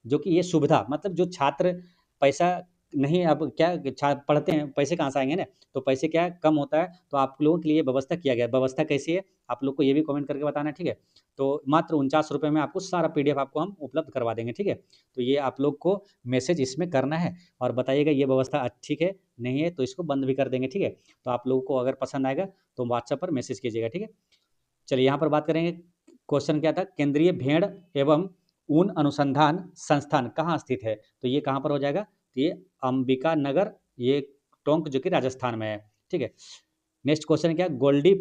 जो कि ये सुविधा, मतलब जो छात्र पैसा नहीं, अब क्या पढ़ते हैं, पैसे कहाँ से आएंगे ना, तो पैसे क्या कम होता है, तो आप लोगों के लिए व्यवस्था किया गया। व्यवस्था कैसी है, आप लोग को ये भी कमेंट करके बताना है, ठीक है। तो मात्र 49 रुपये में आपको सारा पीडीएफ आपको हम उपलब्ध करवा देंगे, ठीक है। तो ये आप लोग को मैसेज इसमें करना है और बताइएगा ये व्यवस्था ठीक है, नहीं है तो इसको बंद भी कर देंगे, ठीक है। तो आप लोगों को अगर पसंद आएगा तो व्हाट्सएप पर मैसेज कीजिएगा, ठीक है। चलिए यहाँ पर बात करेंगे, क्वेश्चन क्या था, केंद्रीय भेड़ एवं ऊन अनुसंधान संस्थान कहाँ स्थित है, तो ये कहाँ पर हो जाएगा, तो ये अंबिका नगर, ये टोंक जो कि राजस्थान में है, ठीक है। नेक्स्ट क्वेश्चन क्या, गोल्डी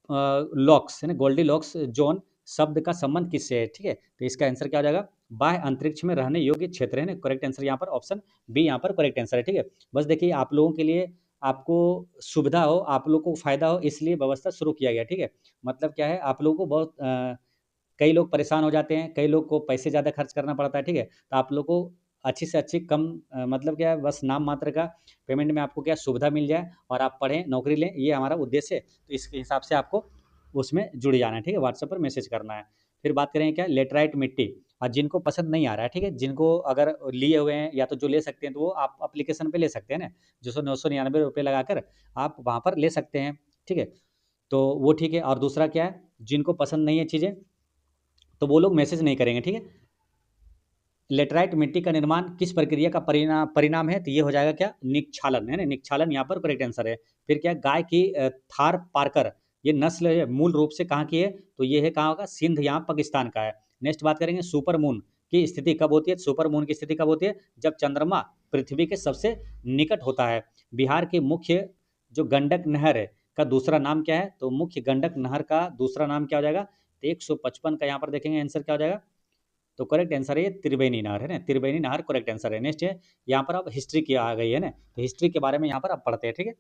लॉक्स है ना, गोल्डी लॉक्स जोन शब्द का संबंध किससे है, ठीक है। तो इसका आंसर क्या हो जाएगा, बाह्य अंतरिक्ष में रहने योग्य क्षेत्र है ना, करेक्ट आंसर यहाँ पर ऑप्शन बी यहाँ पर करेक्ट आंसर है, ठीक है। बस देखिए आप लोगों के लिए, आपको सुविधा हो, आप लोग को फायदा हो, इसलिए व्यवस्था शुरू किया गया, ठीक है। मतलब क्या है, आप लोगों को बहुत कई लोग परेशान हो जाते हैं, कई लोग को पैसे ज़्यादा खर्च करना पड़ता है, ठीक है। तो आप लोग को अच्छी से अच्छी कम मतलब क्या है, बस नाम मात्र का पेमेंट में आपको क्या सुविधा मिल जाए और आप पढ़ें, नौकरी लें, ये हमारा उद्देश्य है। तो इसके हिसाब से आपको उसमें जुड़ जाना है, ठीक है, व्हाट्सएप पर मैसेज करना है। फिर बात करें क्या, लेटराइट मिट्टी, और जिनको पसंद नहीं आ रहा है, ठीक है, जिनको अगर लिए हुए हैं या तो जो ले सकते हैं तो वो आप एप्लीकेशन पे ले सकते हैं ना, जो 999 रुपये लगाकर आप वहाँ पर ले सकते हैं, ठीक है। तो वो ठीक है। और दूसरा क्या है, जिनको पसंद नहीं है चीज़ें तो वो लोग मैसेज नहीं करेंगे, ठीक है। लेटराइट मिट्टी का निर्माण किस प्रक्रिया का परिणाम है, तो ये हो जाएगा क्या, निक्षालन, है ना, निक्षालन यहाँ पर करेक्ट आंसर है। फिर क्या, गाय की थार पारकर, ये नस्ल है, मूल रूप से कहाँ की है, तो ये है कहाँ का, सिंध, यहाँ पाकिस्तान का है। नेक्स्ट बात करेंगे, सुपर मून की स्थिति कब होती है, सुपर मून की स्थिति कब होती है, जब चंद्रमा पृथ्वी के सबसे निकट होता है। बिहार की मुख्य जो गंडक नहर है का दूसरा नाम क्या है, तो मुख्य गंडक नहर का दूसरा नाम क्या हो जाएगा, तो 155 का यहाँ पर देखेंगे आंसर क्या हो जाएगा, तो करेक्ट आंसर है ये त्रिवेणी नहर, है ना, त्रिवेणी नहर करेक्ट आंसर है। नेक्स्ट है, यहाँ पर अब हिस्ट्री की आ गई है ना, तो हिस्ट्री के बारे में यहाँ पर अब पढ़ते हैं, ठीक है।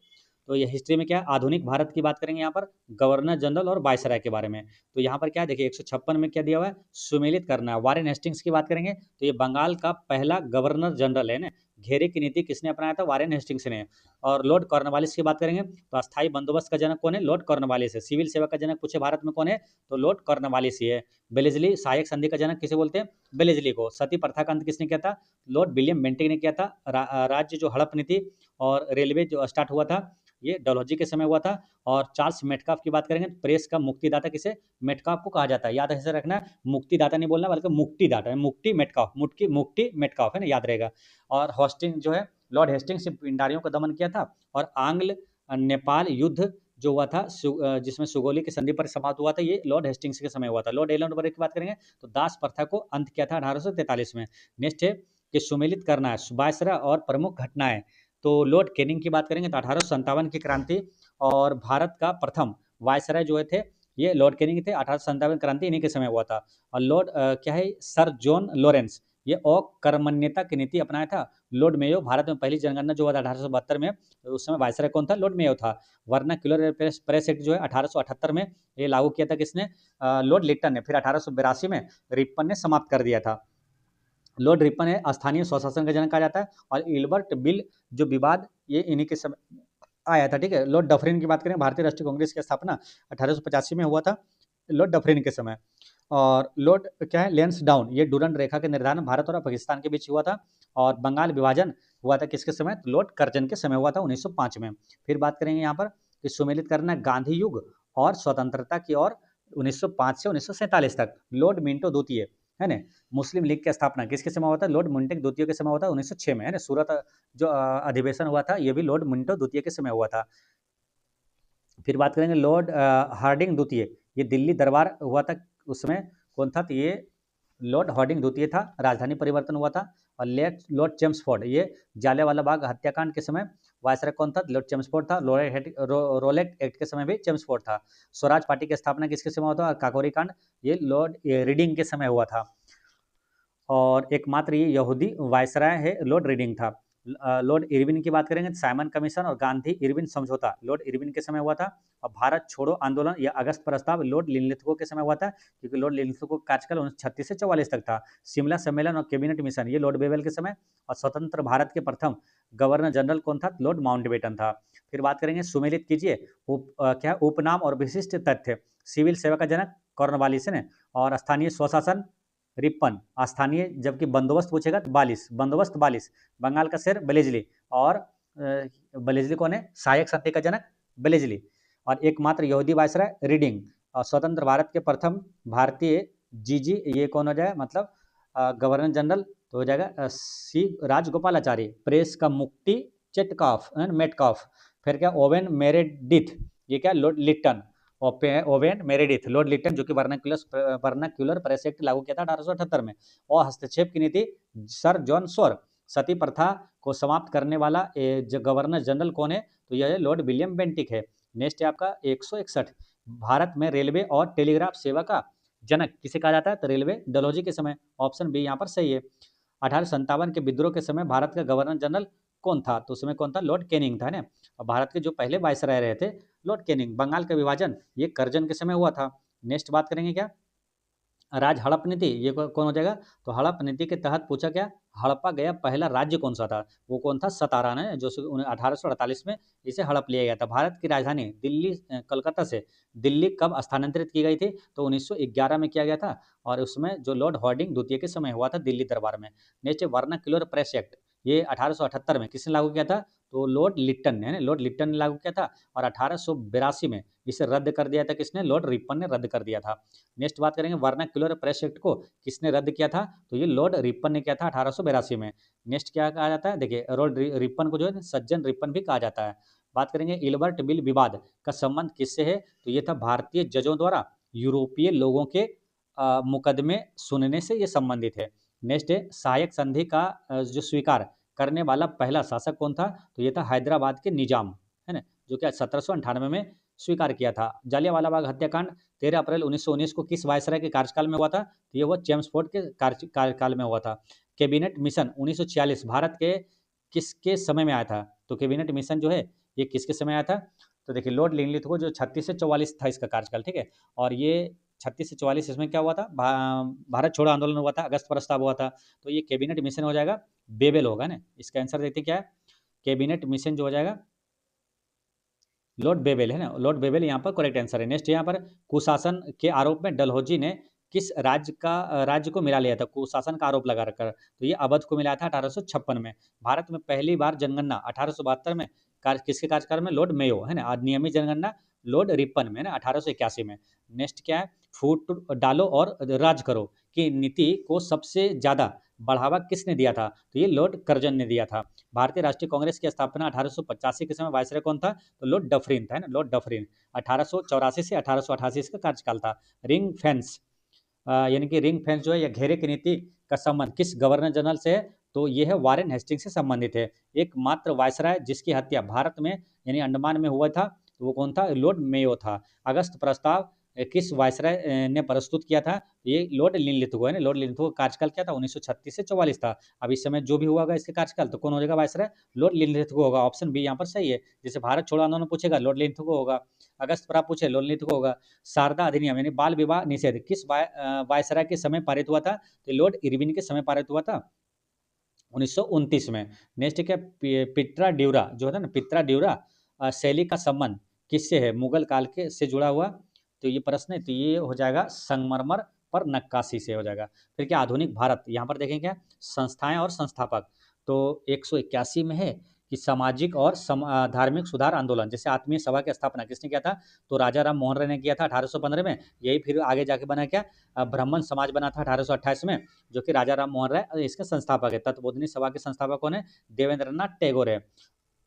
तो ये हिस्ट्री में क्या, आधुनिक भारत की बात करेंगे यहाँ पर, गवर्नर जनरल और वायसराय के बारे में। तो यहाँ पर क्या है, देखिए 156 में क्या दिया हुआ है, सुमेलित करना है। वारेन हेस्टिंग्स की बात करेंगे तो ये बंगाल का पहला गवर्नर जनरल है ना, घेरे की नीति किसने अपनाया था, वारेन हेस्टिंग्स ने। और लॉर्ड कॉर्नवालिस की बात करेंगे तो अस्थायी बंदोबस्त का जनक कौन है, लॉर्ड कॉर्नवालिस है। सिविल सेवा का जनक पूछे भारत में कौन है, तो लॉर्ड कॉर्नवालिस ही है। बेलेजली सहायक संधि का जनक किसे बोलते हैं, बेलेजली को। सती प्रथा का अंत किसने किया था, लॉर्ड विलियम बेंटिक ने किया था। राज्य जो हड़प नीति और रेलवे जो स्टार्ट हुआ था, ये डलहौजी के समय हुआ था। और चार्ल्स मेटकाफ की बात करेंगे, प्रेस का मुक्तिदाता किसे, मेटकाफ को कहा जाता है। याद ऐसे रखना है, मुक्तिदाता नहीं बोलना बल्कि मुक्तिदाता है, मुक्ति मेटकाफ, मुक्ति मेटकाफ, है ना, याद रहेगा। और होस्टिंग जो है, लॉर्ड हेस्टिंग्स ने पिंडारियों का दमन किया था। और आंग्ल नेपाल युद्ध जो हुआ था, जिसमें सुगोली की संधि पर समाप्त हुआ था, ये लॉर्ड हेस्टिंग्स के समय हुआ था। लॉर्ड एलन की बात करेंगे तो दास प्रथा को अंत किया था 1843 में। नेक्स्ट है कि सुमेलित करना है, वायसराय और प्रमुख घटनाएं, तो लॉर्ड कैनिंग की बात करेंगे तो 1857 की क्रांति और भारत का प्रथम वायसराय जो थे ये लॉर्ड कैनिंग थे। 1857 क्रांति इन्हीं के समय हुआ था। और लॉर्ड क्या है, सर जॉन लॉरेंस, ये अकर्मण्यता की नीति अपनाया था। लॉर्ड मेयो, भारत में पहली जनगणना जो हुआ था 1872 में, उस समय वायसराय कौन था, लॉर्ड मेयो था। वर्नाक्यूलर प्रेस एक्ट जो है 1878 में ये लागू किया था किसने, लॉर्ड लिट्टन ने। फिर 1882 में रिपन ने समाप्त कर दिया था। लॉर्ड रिपन है स्थानीय स्वशासन का जनक कहा जाता है। और इल्बर्ट बिल जो विवाद, ये इन्हीं के समय आया था, ठीक है। लॉर्ड डफरिन की बात करें, भारतीय राष्ट्रीय कांग्रेस की स्थापना 1885 में हुआ था, लॉर्ड डफरिन के समय। और लॉर्ड क्या है, लेंस डाउन, ये डूरंड रेखा के निर्धारण भारत और पाकिस्तान के बीच हुआ था। और बंगाल विभाजन हुआ था किसके समय, तो लॉर्ड कर्जन के समय हुआ था 1905 में। फिर बात करेंगे यहाँ पर कि सुमेलित करना गांधी युग और स्वतंत्रता की ओर 1905 से 1947 तक, लॉर्ड मिंटो द्वितीय, है ना। मुस्लिम लीग की स्थापना किसके समय हुआ था, लॉर्ड मुंटेक द्वितीय के समय हुआ था 1906 में, है ना। सूरत जो अधिवेशन हुआ था ये भी लॉर्ड मिंटो द्वितीय के समय हुआ था। फिर बात करेंगे लॉर्ड हार्डिंग द्वितीय, ये दिल्ली दरबार हुआ था उसमें, कौन था, तो ये लॉर्ड हार्डिंग द्वितीय था। राजधानी परिवर्तन हुआ था। और लॉर्ड चेम्सफोर्ड, ये जालियांवाला बाग हत्याकांड के समय वायसराय कौन था, लॉर्ड चेम्सफोर्ड था। रोलेट एक्ट के समय भी चेम्सफोर्ड था। स्वराज पार्टी की स्थापना किसके समय हुआ था, काकोरी कांड, ये लॉर्ड रीडिंग के समय हुआ था। और एकमात्र ये यहूदी वायसराय है, लॉर्ड रीडिंग था। लॉर्ड इरविन की बात करेंगे, साइमन कमीशन और गांधी इरविन समझौता लॉर्ड इरविन के समय हुआ था। और भारत छोड़ो आंदोलन या अगस्त प्रस्ताव लॉर्ड लिनलिथगो के समय हुआ था, क्योंकि लॉर्ड लिनलिथगो का कार्यकाल 1936 से 44 तक था। शिमला सम्मेलन और कैबिनेट मिशन, ये लॉर्ड बेवेल के समय। और स्वतंत्र भारत के प्रथम गवर्नर जनरल कौन था, लॉर्ड माउंटबेटन था। फिर बात करेंगे, सुमेलित कीजिए क्या उपनाम और विशिष्ट तथ्य। सिविल सेवा का जनक कॉर्नवालिस ने। और स्थानीय स्वशासन रिपन, स्थानीय जबकि बंदोबस्त पूछेगा तो 42, बंदोबस्त 42, बंगाल का शेर बेलेजली। और बेलेजली कौन है, सहायक संधि का जनक बेलेजली। और एकमात्र यहूदी वायसराय रीडिंग। और स्वतंत्र भारत के प्रथम भारतीय जीजी, ये कौन हो जाएगा, मतलब गवर्नर जनरल तो हो जाएगा सी राजगोपालाचारी। प्रेस का मुक्ति चेटकॉफ एंड मेटकॉफ। फिर क्या, ओवेन मेरेडिथ, ये क्या, Lord Lytton. Owen Meredith, Lord Lytton, जो कि वर्नाक्यूलर प्रेस एक्ट लागू किया था 1878 में। और हस्तक्षेप की नीति सर जॉन सोर। सती प्रथा को समाप्त करने वाला जो गवर्नर जनरल कौन है, तो यह है लॉर्ड विलियम बेंटिक है। नेक्स्ट है आपका 161, भारत में रेलवे और टेलीग्राफ सेवा का जनक किसे कहा जाता है, तो रेलवे डलहौजी के समय। ऑप्शन बी यहाँ पर सही है। 1857 के विद्रोह के समय भारत का गवर्नर जनरल कौन था, तो उसमें कौन था, लॉर्ड कैनिंग था ना। और भारत के जो पहले वायसराय रहे थे लॉर्ड कैनिंग। बंगाल का विभाजन ये कर्जन के समय हुआ था। नेक्स्ट बात करेंगे क्या, राज हड़प नीति, ये कौन हो जाएगा? तो हड़प नीति के तहत पूछा क्या, हड़पा गया पहला राज्य कौन सा था? वो कौन था? सतारा ने, जो 1848 में इसे हड़प लिया गया था। भारत की राजधानी दिल्ली, कलकत्ता से दिल्ली कब स्थानांतरित की गई थी? तो 1911 में किया गया था, और उसमें जो लॉर्ड हार्डिंग द्वितीय के समय हुआ था दिल्ली दरबार में। नेक्स्ट वर्नाक्युलर प्रेस एक्ट, ये 1878 में किसने लागू किया था? तो लॉर्ड लिट्टन ने, लॉर्ड लिट्टन ने लागू किया था। और 1882 में इसे रद्द कर दिया था किसने? लॉर्ड रिपन ने रद्द कर दिया था। नेक्स्ट बात करेंगे वर्नाक्युलर प्रेस एक्ट को किसने रद्द किया था? तो ये लॉर्ड रिपन ने किया था 1882 में। नेक्स्ट क्या कहा जाता है? देखिए लॉर्ड रिपन को जो है सज्जन रिपन भी कहा जाता है। बात करेंगे इल्बर्ट बिल विवाद का संबंध किससे है? तो ये था भारतीय जजों द्वारा यूरोपीय लोगों के मुकदमे सुनने से ये संबंधित है। नेक्स्ट है सहायक संधि का जो स्वीकार करने वाला पहला शासक कौन था? तो ये था हैदराबाद के निजाम, है ना, जो कि 1798 में स्वीकार किया था। जालियांवाला बाग हत्याकांड 13 अप्रैल 1919 को किस वायसराय के कार्यकाल में हुआ था? तो ये हुआ चेम्सफोर्ड के कार्यकाल में हुआ था। कैबिनेट मिशन 1946 भारत के किसके समय में आया था? तो कैबिनेट मिशन जो है ये किसके समय आया था? तो देखिए लॉर्ड लिनलिथ जो 36 से 44 था इसका कार्यकाल, ठीक है। और ये 36 से 44 इसमें क्या हुआ था? भारत छोड़ो आंदोलन हुआ था, अगस्त प्रस्ताव हुआ था। तो ये कैबिनेट मिशन हो जाएगा, बेबेल होगा ना। इसका आंसर देखते क्या है? कैबिनेट मिशन जो हो जाएगा लॉर्ड बेबेल, है ना, लॉर्ड बेबेल यहाँ पर करेक्ट आंसर है। नेक्स्ट यहाँ पर कुशासन के आरोप में डलहौजी ने किस राज्य को मिला लिया था? कुशासन का आरोप लगा रखकर, तो ये अवध को मिला था 1856 में। भारत में पहली बार जनगणना 1872 में किसके कार्यकाल में? लॉर्ड मेयो, है ना। नियमित जनगणना लॉर्ड रिपन में ना 1881 में। नेक्स्ट क्या है? फूट डालो और राज करो की नीति को सबसे ज्यादा बढ़ावा किसने दिया था? तो ये लॉर्ड कर्जन ने दिया था। भारतीय राष्ट्रीय कांग्रेस की स्थापना 1885 के समय वायसराय कौन था? तो लॉर्ड डफरिन था, है ना, लॉर्ड डफरिन। 1884 से 1888 इसका कार्यकाल था। रिंग फेंस, यानी कि रिंग फेंस जो है या घेरे की नीति का संबंध किस गवर्नर जनरल से है? तो ये है वारेन हेस्टिंग से संबंधित है। एकमात्र वायसराय जिसकी हत्या भारत में यानी अंडमान में हुआ था, तो वो कौन था? लॉर्ड मेयो था। अगस्त प्रस्ताव किस वायसराय ने प्रस्तुत किया था? ये लॉर्ड लिनलिथगो है ना। लॉर्ड लिनलिथगो का कार्यकाल क्या था? 1936 से 44 था। अब इस समय जो भी हुआ इसके कार्यकाल, तो कौन हो जाएगा वायसराय? लॉर्ड लिनलिथगो होगा। ऑप्शन बी यहाँ पर सही है। जैसे भारत छोड़ो आंदोलन पूछेगा, लॉर्ड लिनलिथगो होगा। अगस्त प्रस्ताव पूछे, लॉर्ड लिनलिथगो होगा। शारदा अधिनियम यानी बाल विवाह निषेध किस वायसराय के समय पारित हुआ था? तो लॉर्ड इरविन के समय पारित हुआ था 1929 में। नेक्स्ट क्या? पित्रा ड्यूरा जो है ना, पित्रा ड्यूरा शैली का संबंध किससे है? मुगल काल के से जुड़ा हुआ। तो ये प्रश्न है, तो ये हो जाएगा संगमरमर पर नक्काशी से हो जाएगा। फिर क्या आधुनिक भारत, यहाँ पर देखें क्या संस्थाएं और संस्थापक, तो 181 में है कि सामाजिक और धार्मिक सुधार आंदोलन, जैसे आत्मीय सभा की स्थापना किसने किया था? तो राजा राम मोहन राय ने किया था 1815 में। यही फिर आगे जाके बना क्या? ब्राह्मण समाज बना था 1828 में, जो कि राजा राम मोहन राय इसके संस्थापक है। तत्वबोधिनी सभा के संस्थापक कौन है? देवेंद्रनाथ टैगोर है।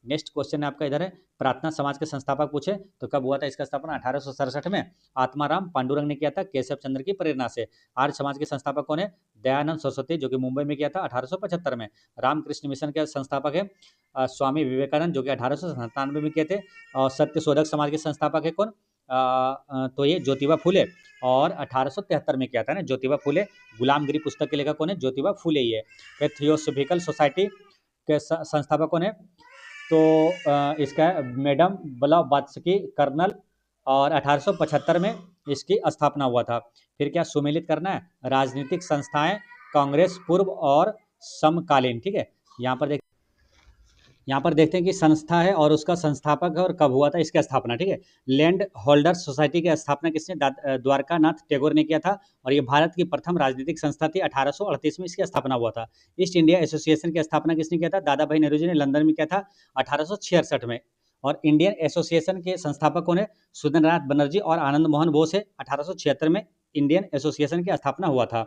नेक्स्ट क्वेश्चन आपका इधर है, प्रार्थना समाज के संस्थापक पूछे तो कब हुआ था इसका स्थापना? 1867 में। आत्माराम पांडुरंग ने किया था केशव चंद्र की प्रेरणा से। आर्य समाज के संस्थापक कौन है? दयानंद सरस्वती, जो कि मुंबई में किया था 1875 में। रामकृष्ण मिशन के संस्थापक है स्वामी विवेकानंद, जो कि 1897 में किए थे। और सत्य शोधक समाज के संस्थापक है कौन? तो ये ज्योतिबा फुले, और 1873 में किया था ना ज्योतिबा फुले। गुलामगिरी पुस्तक के लेखक कौन है? ज्योतिबा फुले ही है। फिर थियोसॉफिकल सोसाइटी के संस्थापक कौन है? तो इसका मैडम ब्लवात्स्की कर्नल, और 1875 में इसकी स्थापना हुआ था। फिर क्या सुमेलित करना है? राजनीतिक संस्थाएं कांग्रेस पूर्व और समकालीन, ठीक है। यहाँ पर देखते हैं कि संस्था है और उसका संस्थापक है और कब हुआ था इसकी स्थापना, ठीक है। लैंड होल्डर्स सोसाइटी की स्थापना किसने? द्वारकानाथ टैगोर ने किया था, और ये भारत की प्रथम राजनीतिक संस्था थी। 1838 में इसकी स्थापना हुआ था। ईस्ट इंडिया एसोसिएशन की स्थापना किसने किया था? दादा भाई नेहरू जी ने लंदन में किया था 1866 में। और इंडियन एसोसिएशन के संस्थापक कौन है? सुरेंद्रनाथ बनर्जी और आनंद मोहन बोस है। 1876 में इंडियन एसोसिएशन की स्थापना हुआ था,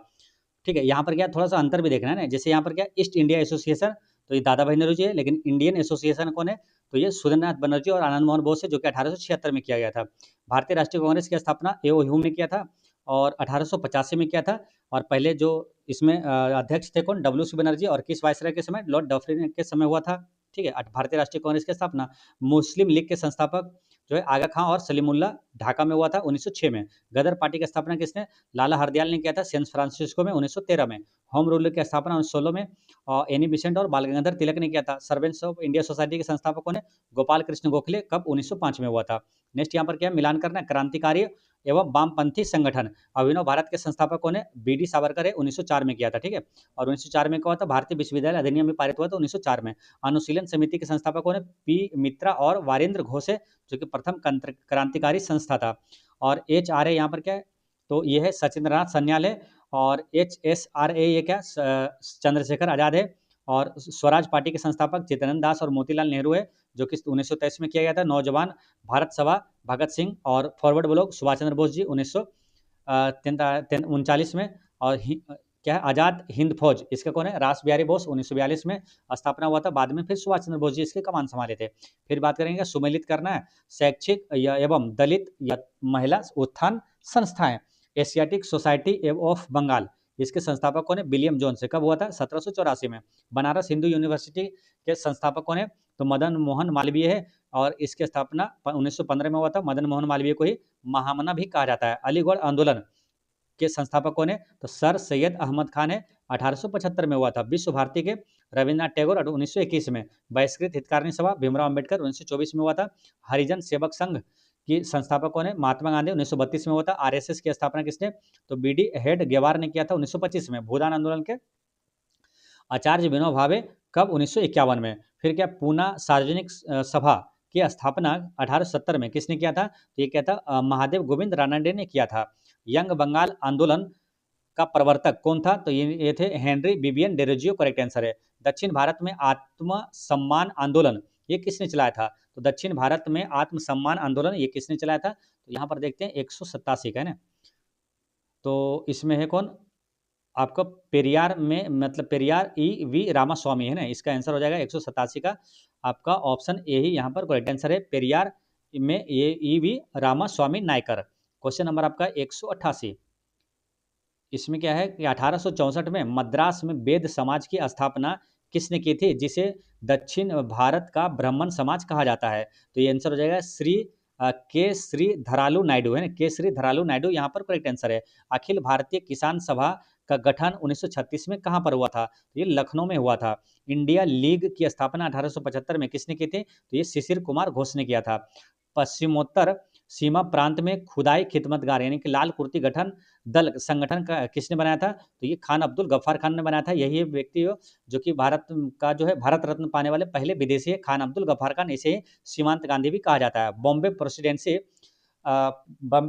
ठीक है। यहाँ पर क्या थोड़ा सा अंतर भी देखना है ना, जैसे यहाँ पर क्या ईस्ट इंडिया एसोसिएशन, तो ये दादा भाई नेहरू जी है, लेकिन इंडियन एसोसिएशन कौन है? तो ये सुरेंद्रनाथ बनर्जी और आनंद मोहन बोस है, जो कि 1876 में किया गया था। भारतीय राष्ट्रीय कांग्रेस की स्थापना एओ ह्यूम ने किया था और 1885 में किया था। और पहले जो इसमें अध्यक्ष थे कौन? डब्ल्यू सी बनर्जी, और किस वायसराय के समय? लॉर्ड डफरिन के समय हुआ था, ठीक है। भारतीय राष्ट्रीय कांग्रेस की स्थापना मुस्लिम लीग के संस्थापक जो है आगा खां और सलीमुल्लाह, ढाका में हुआ था 1906 में। गदर पार्टी की स्थापना किसने? लाला हरदयाल ने किया था सैन फ्रांसिस्को में 1913 में। होम रूल की स्थापना 1916 में और एनी बिसेंट और बाल गंगाधर तिलक ने किया था। सर्वेंट्स ऑफ इंडिया सोसाइटी के संस्थापक कौन है? गोपाल कृष्ण गोखले, कब? 1905 में हुआ था। नेक्स्ट यहाँ पर क्या मिलान करना है? क्रांतिकारी एवं वामपंथी संगठन। अभिनव भारत के संस्थापकों ने बी.डी. सावरकर है 1904 में किया था, ठीक है। और 1904 में क्या हुआ था, भारतीय विश्वविद्यालय अधिनियम में पारित हुआ था 1904 में। अनुशीलन समिति के संस्थापकों ने पी मित्रा और वारेंद्र घोष है, जो कि प्रथम क्रांतिकारी संस्था था। और HRA यहाँ पर क्या है, तो ये है सचिंद्रनाथ सन्याल है। और HSRA ये क्या, चंद्रशेखर आजाद है। और स्वराज पार्टी के संस्थापक चित्तरंजन दास और मोतीलाल नेहरू है, जो कि 1923 में किया गया था। नौजवान भारत सभा भगत सिंह और फॉरवर्ड ब्लॉक सुभाष चंद्र बोस जी 1939 में। और क्या है, आज़ाद हिंद फौज, इसका कौन है, रास बिहारी बोस 1942 में स्थापना हुआ था। बाद में फिर सुभाष चंद्र बोस जी इसके कमान संभाले थे। फिर बात करेंगे सुमेलित करना है, शैक्षिक एवं दलित या महिला उत्थान संस्थाएं। एशियाटिक सोसाइटी ऑफ बंगाल, इसके संस्थापक कौन है, विलियम जोन्स है। कब हुआ था, 1784 में। बनारस हिंदू यूनिवर्सिटी के संस्थापक कौन है, तो मदन मोहन मालवीय है। और इसकी स्थापना 1915 में हुआ था। मदन मोहन मालवीय को ही महामना भी कहा जाता है। अलीगढ़ आंदोलन के संस्थापक कौन है, तो सर सैयद अहमद खान है, 1875 में हुआ था। विश्व भारती के रविन्द्रनाथ टैगोर 1921 में। बहिष्कृत हितकारिणी सभा भीमराव अंबेडकर 1924 में हुआ था। हरिजन सेवक संघ की संस्थापक कौन है, महात्मा गांधी 1932 में हुआ था। आरएसएस की स्थापना किसने, तो बीडी हेड गेवार ने किया था 1925 में। भूदान आंदोलन के आचार्य विनोबा भावे कब, 1951 में। फिर क्या, पूना सार्वजनिक सभा की स्थापना 1870 में किसने किया था, तो ये क्या था, महादेव गोविंद रानडे ने किया था। यंग बंगाल आंदोलन का प्रवर्तक कौन था, तो ये थे Henry Vivian Derozio, correct answer है। दक्षिण भारत में आत्मसम्मान आंदोलन ये किसने चलाया था, तो दक्षिण भारत में आत्मसम्मान आंदोलन ये किसने चलाया था, तो यहाँ पर देखते हैं 187 का है ना। तो इसमें है कौन, आपका पेरियार में, मतलब पेरियार E.V. रामास्वामी है ना, इसका आंसर हो जाएगा 187 का आपका ऑप्शन ए ही यहाँ पर करेक्ट आंसर है। पेरियार में ये E.V. Ramaswamy Naikar. Question number आपका 188। इसमें क्या है कि 1864 में मद्रास में वेद समाज की स्थापना किसने की थी, जिसे दक्षिण भारत का ब्राह्मण समाज कहा जाता है, तो ये आंसर हो जाएगा के श्री धरालू नायडू है ना, के श्री धरालू नायडू यहाँ पर करेक्ट आंसर है। अखिल भारतीय किसान सभा का गठन 1936 में कहाँ पर हुआ था, तो ये लखनऊ में हुआ था। इंडिया लीग की स्थापना 1875 में किसने की थी, तो ये शिशिर कुमार घोष ने किया था। पश्चिमोत्तर सीमा प्रांत में खुदाई खिदमतगार यानी कि लाल कुर्ती गठन दल संगठन का किसने बनाया था, तो ये खान अब्दुल गफ्फार खान ने बनाया था। यही व्यक्ति हो जो कि भारत का जो है भारत रत्न पाने वाले पहले विदेशी है, खान अब्दुल गफ्फार खान। इसे सीमांत गांधी भी कहा जाता है। बॉम्बे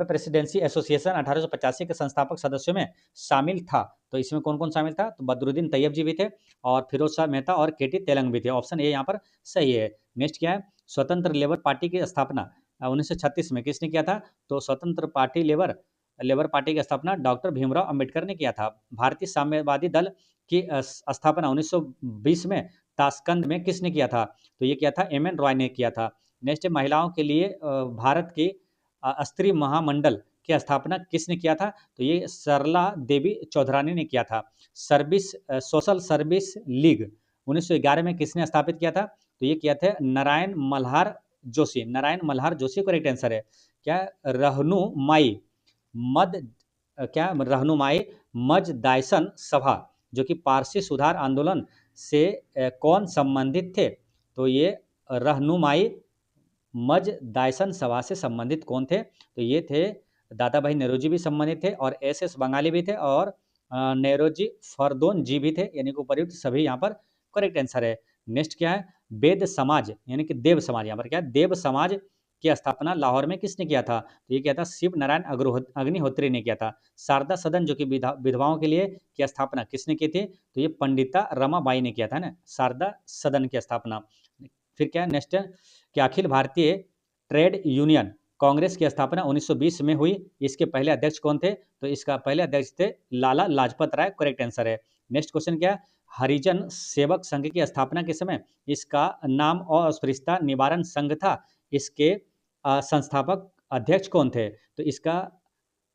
प्रेसिडेंसी एसोसिएशन 1885 के संस्थापक सदस्यों में शामिल था, तो इसमें कौन कौन शामिल था, तो बदरुद्दीन तैयब जी भी थे, और फिरोज शाह मेहता और केटी तेलंग भी थे। ऑप्शन ए यहाँ पर सही है। नेक्स्ट क्या है, स्वतंत्र लेबर पार्टी की स्थापना 1936 में किसने किया था, तो स्वतंत्र पार्टी लेबर पार्टी की स्थापना डॉक्टर भीमराव अंबेडकर ने किया था। भारतीय साम्यवादी दल की स्थापना 1920 में ताशकंद में किसने किया था, तो ये किया था एम.एन. रॉय ने किया था। नेक्स्ट महिलाओं के लिए भारत की स्त्री महामंडल की स्थापना किसने किया था, तो ये सरला देवी चौधरानी ने किया था। सोशल सर्विस लीग 1911 में किसने स्थापित किया था, तो ये किया था नारायण मल्हार जोशी। नारायण मल्हार जोशी करेक्ट आंसर है। क्या, रहनुमाई मद क्या रहनुमाई मज दायसन सभा, जो कि पारसी सुधार आंदोलन से कौन संबंधित थे, तो ये रहनुमाई मज दायसन सभा से संबंधित कौन थे, तो ये थे दादा भाई नेहरूजी भी संबंधित थे, और एस बंगाली भी थे, और नेहरूजी फरदोन जी भी थे, यानी कि उपर्युक्त सभी यहाँ पर करेक्ट आंसर है। नेक्स्ट क्या है, वेद समाज यानी कि देव समाज, यहाँ पर क्या है, देव समाज की स्थापना लाहौर में किसने किया था, तो ये किया था शिव नारायण अग्निहोत्री ने किया था। शारदा सदन जो कि विधवाओं के लिए की स्थापना किसने की थी, तो ये पंडिता रमाबाई ने किया था ना, शारदा सदन की स्थापना। फिर क्या है नेक्स्ट, कि अखिल भारतीय ट्रेड यूनियन कांग्रेस की स्थापना 1920 में हुई, इसके पहले अध्यक्ष कौन थे, तो इसका पहले अध्यक्ष थे लाला लाजपत राय, करेक्ट आंसर है। नेक्स्ट क्वेश्चन क्या है, हरिजन सेवक संघ की स्थापना के समय इसका नाम अस्पृश्यता निवारण संघ था, इसके संस्थापक अध्यक्ष कौन थे, तो इसका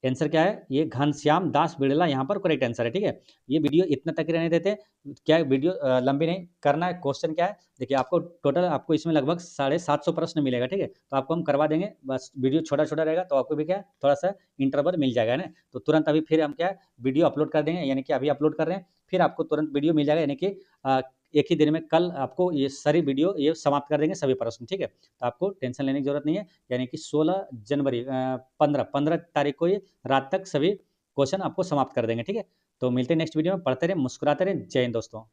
आंसर क्या है, ये घनश्याम दास बिड़ला यहाँ पर करेक्ट आंसर है। ठीक है, ये वीडियो इतना तक रहने देते, क्या वीडियो लंबी नहीं करना है। क्वेश्चन क्या है, देखिए आपको टोटल आपको इसमें लगभग 750 प्रश्न मिलेगा, ठीक है, तो आपको हम करवा देंगे, बस वीडियो छोटा छोटा रहेगा, तो आपको भी क्या थोड़ा सा इंटरवल मिल जाएगा ना, तो तुरंत अभी फिर हम क्या वीडियो अपलोड कर देंगे, यानी कि अभी अपलोड कर रहे हैं, फिर आपको तुरंत वीडियो मिल जाएगा, यानी कि एक ही दिन में कल आपको ये सारी वीडियो ये समाप्त कर देंगे सभी प्रश्न, ठीक है। तो आपको टेंशन लेने की जरूरत नहीं है, यानी कि 16 जनवरी 15 तारीख को ये रात तक सभी क्वेश्चन आपको समाप्त कर देंगे, ठीक है। तो मिलते हैं नेक्स्ट वीडियो में, पढ़ते रहें, मुस्कुराते रहें। जय हिंद दोस्तों।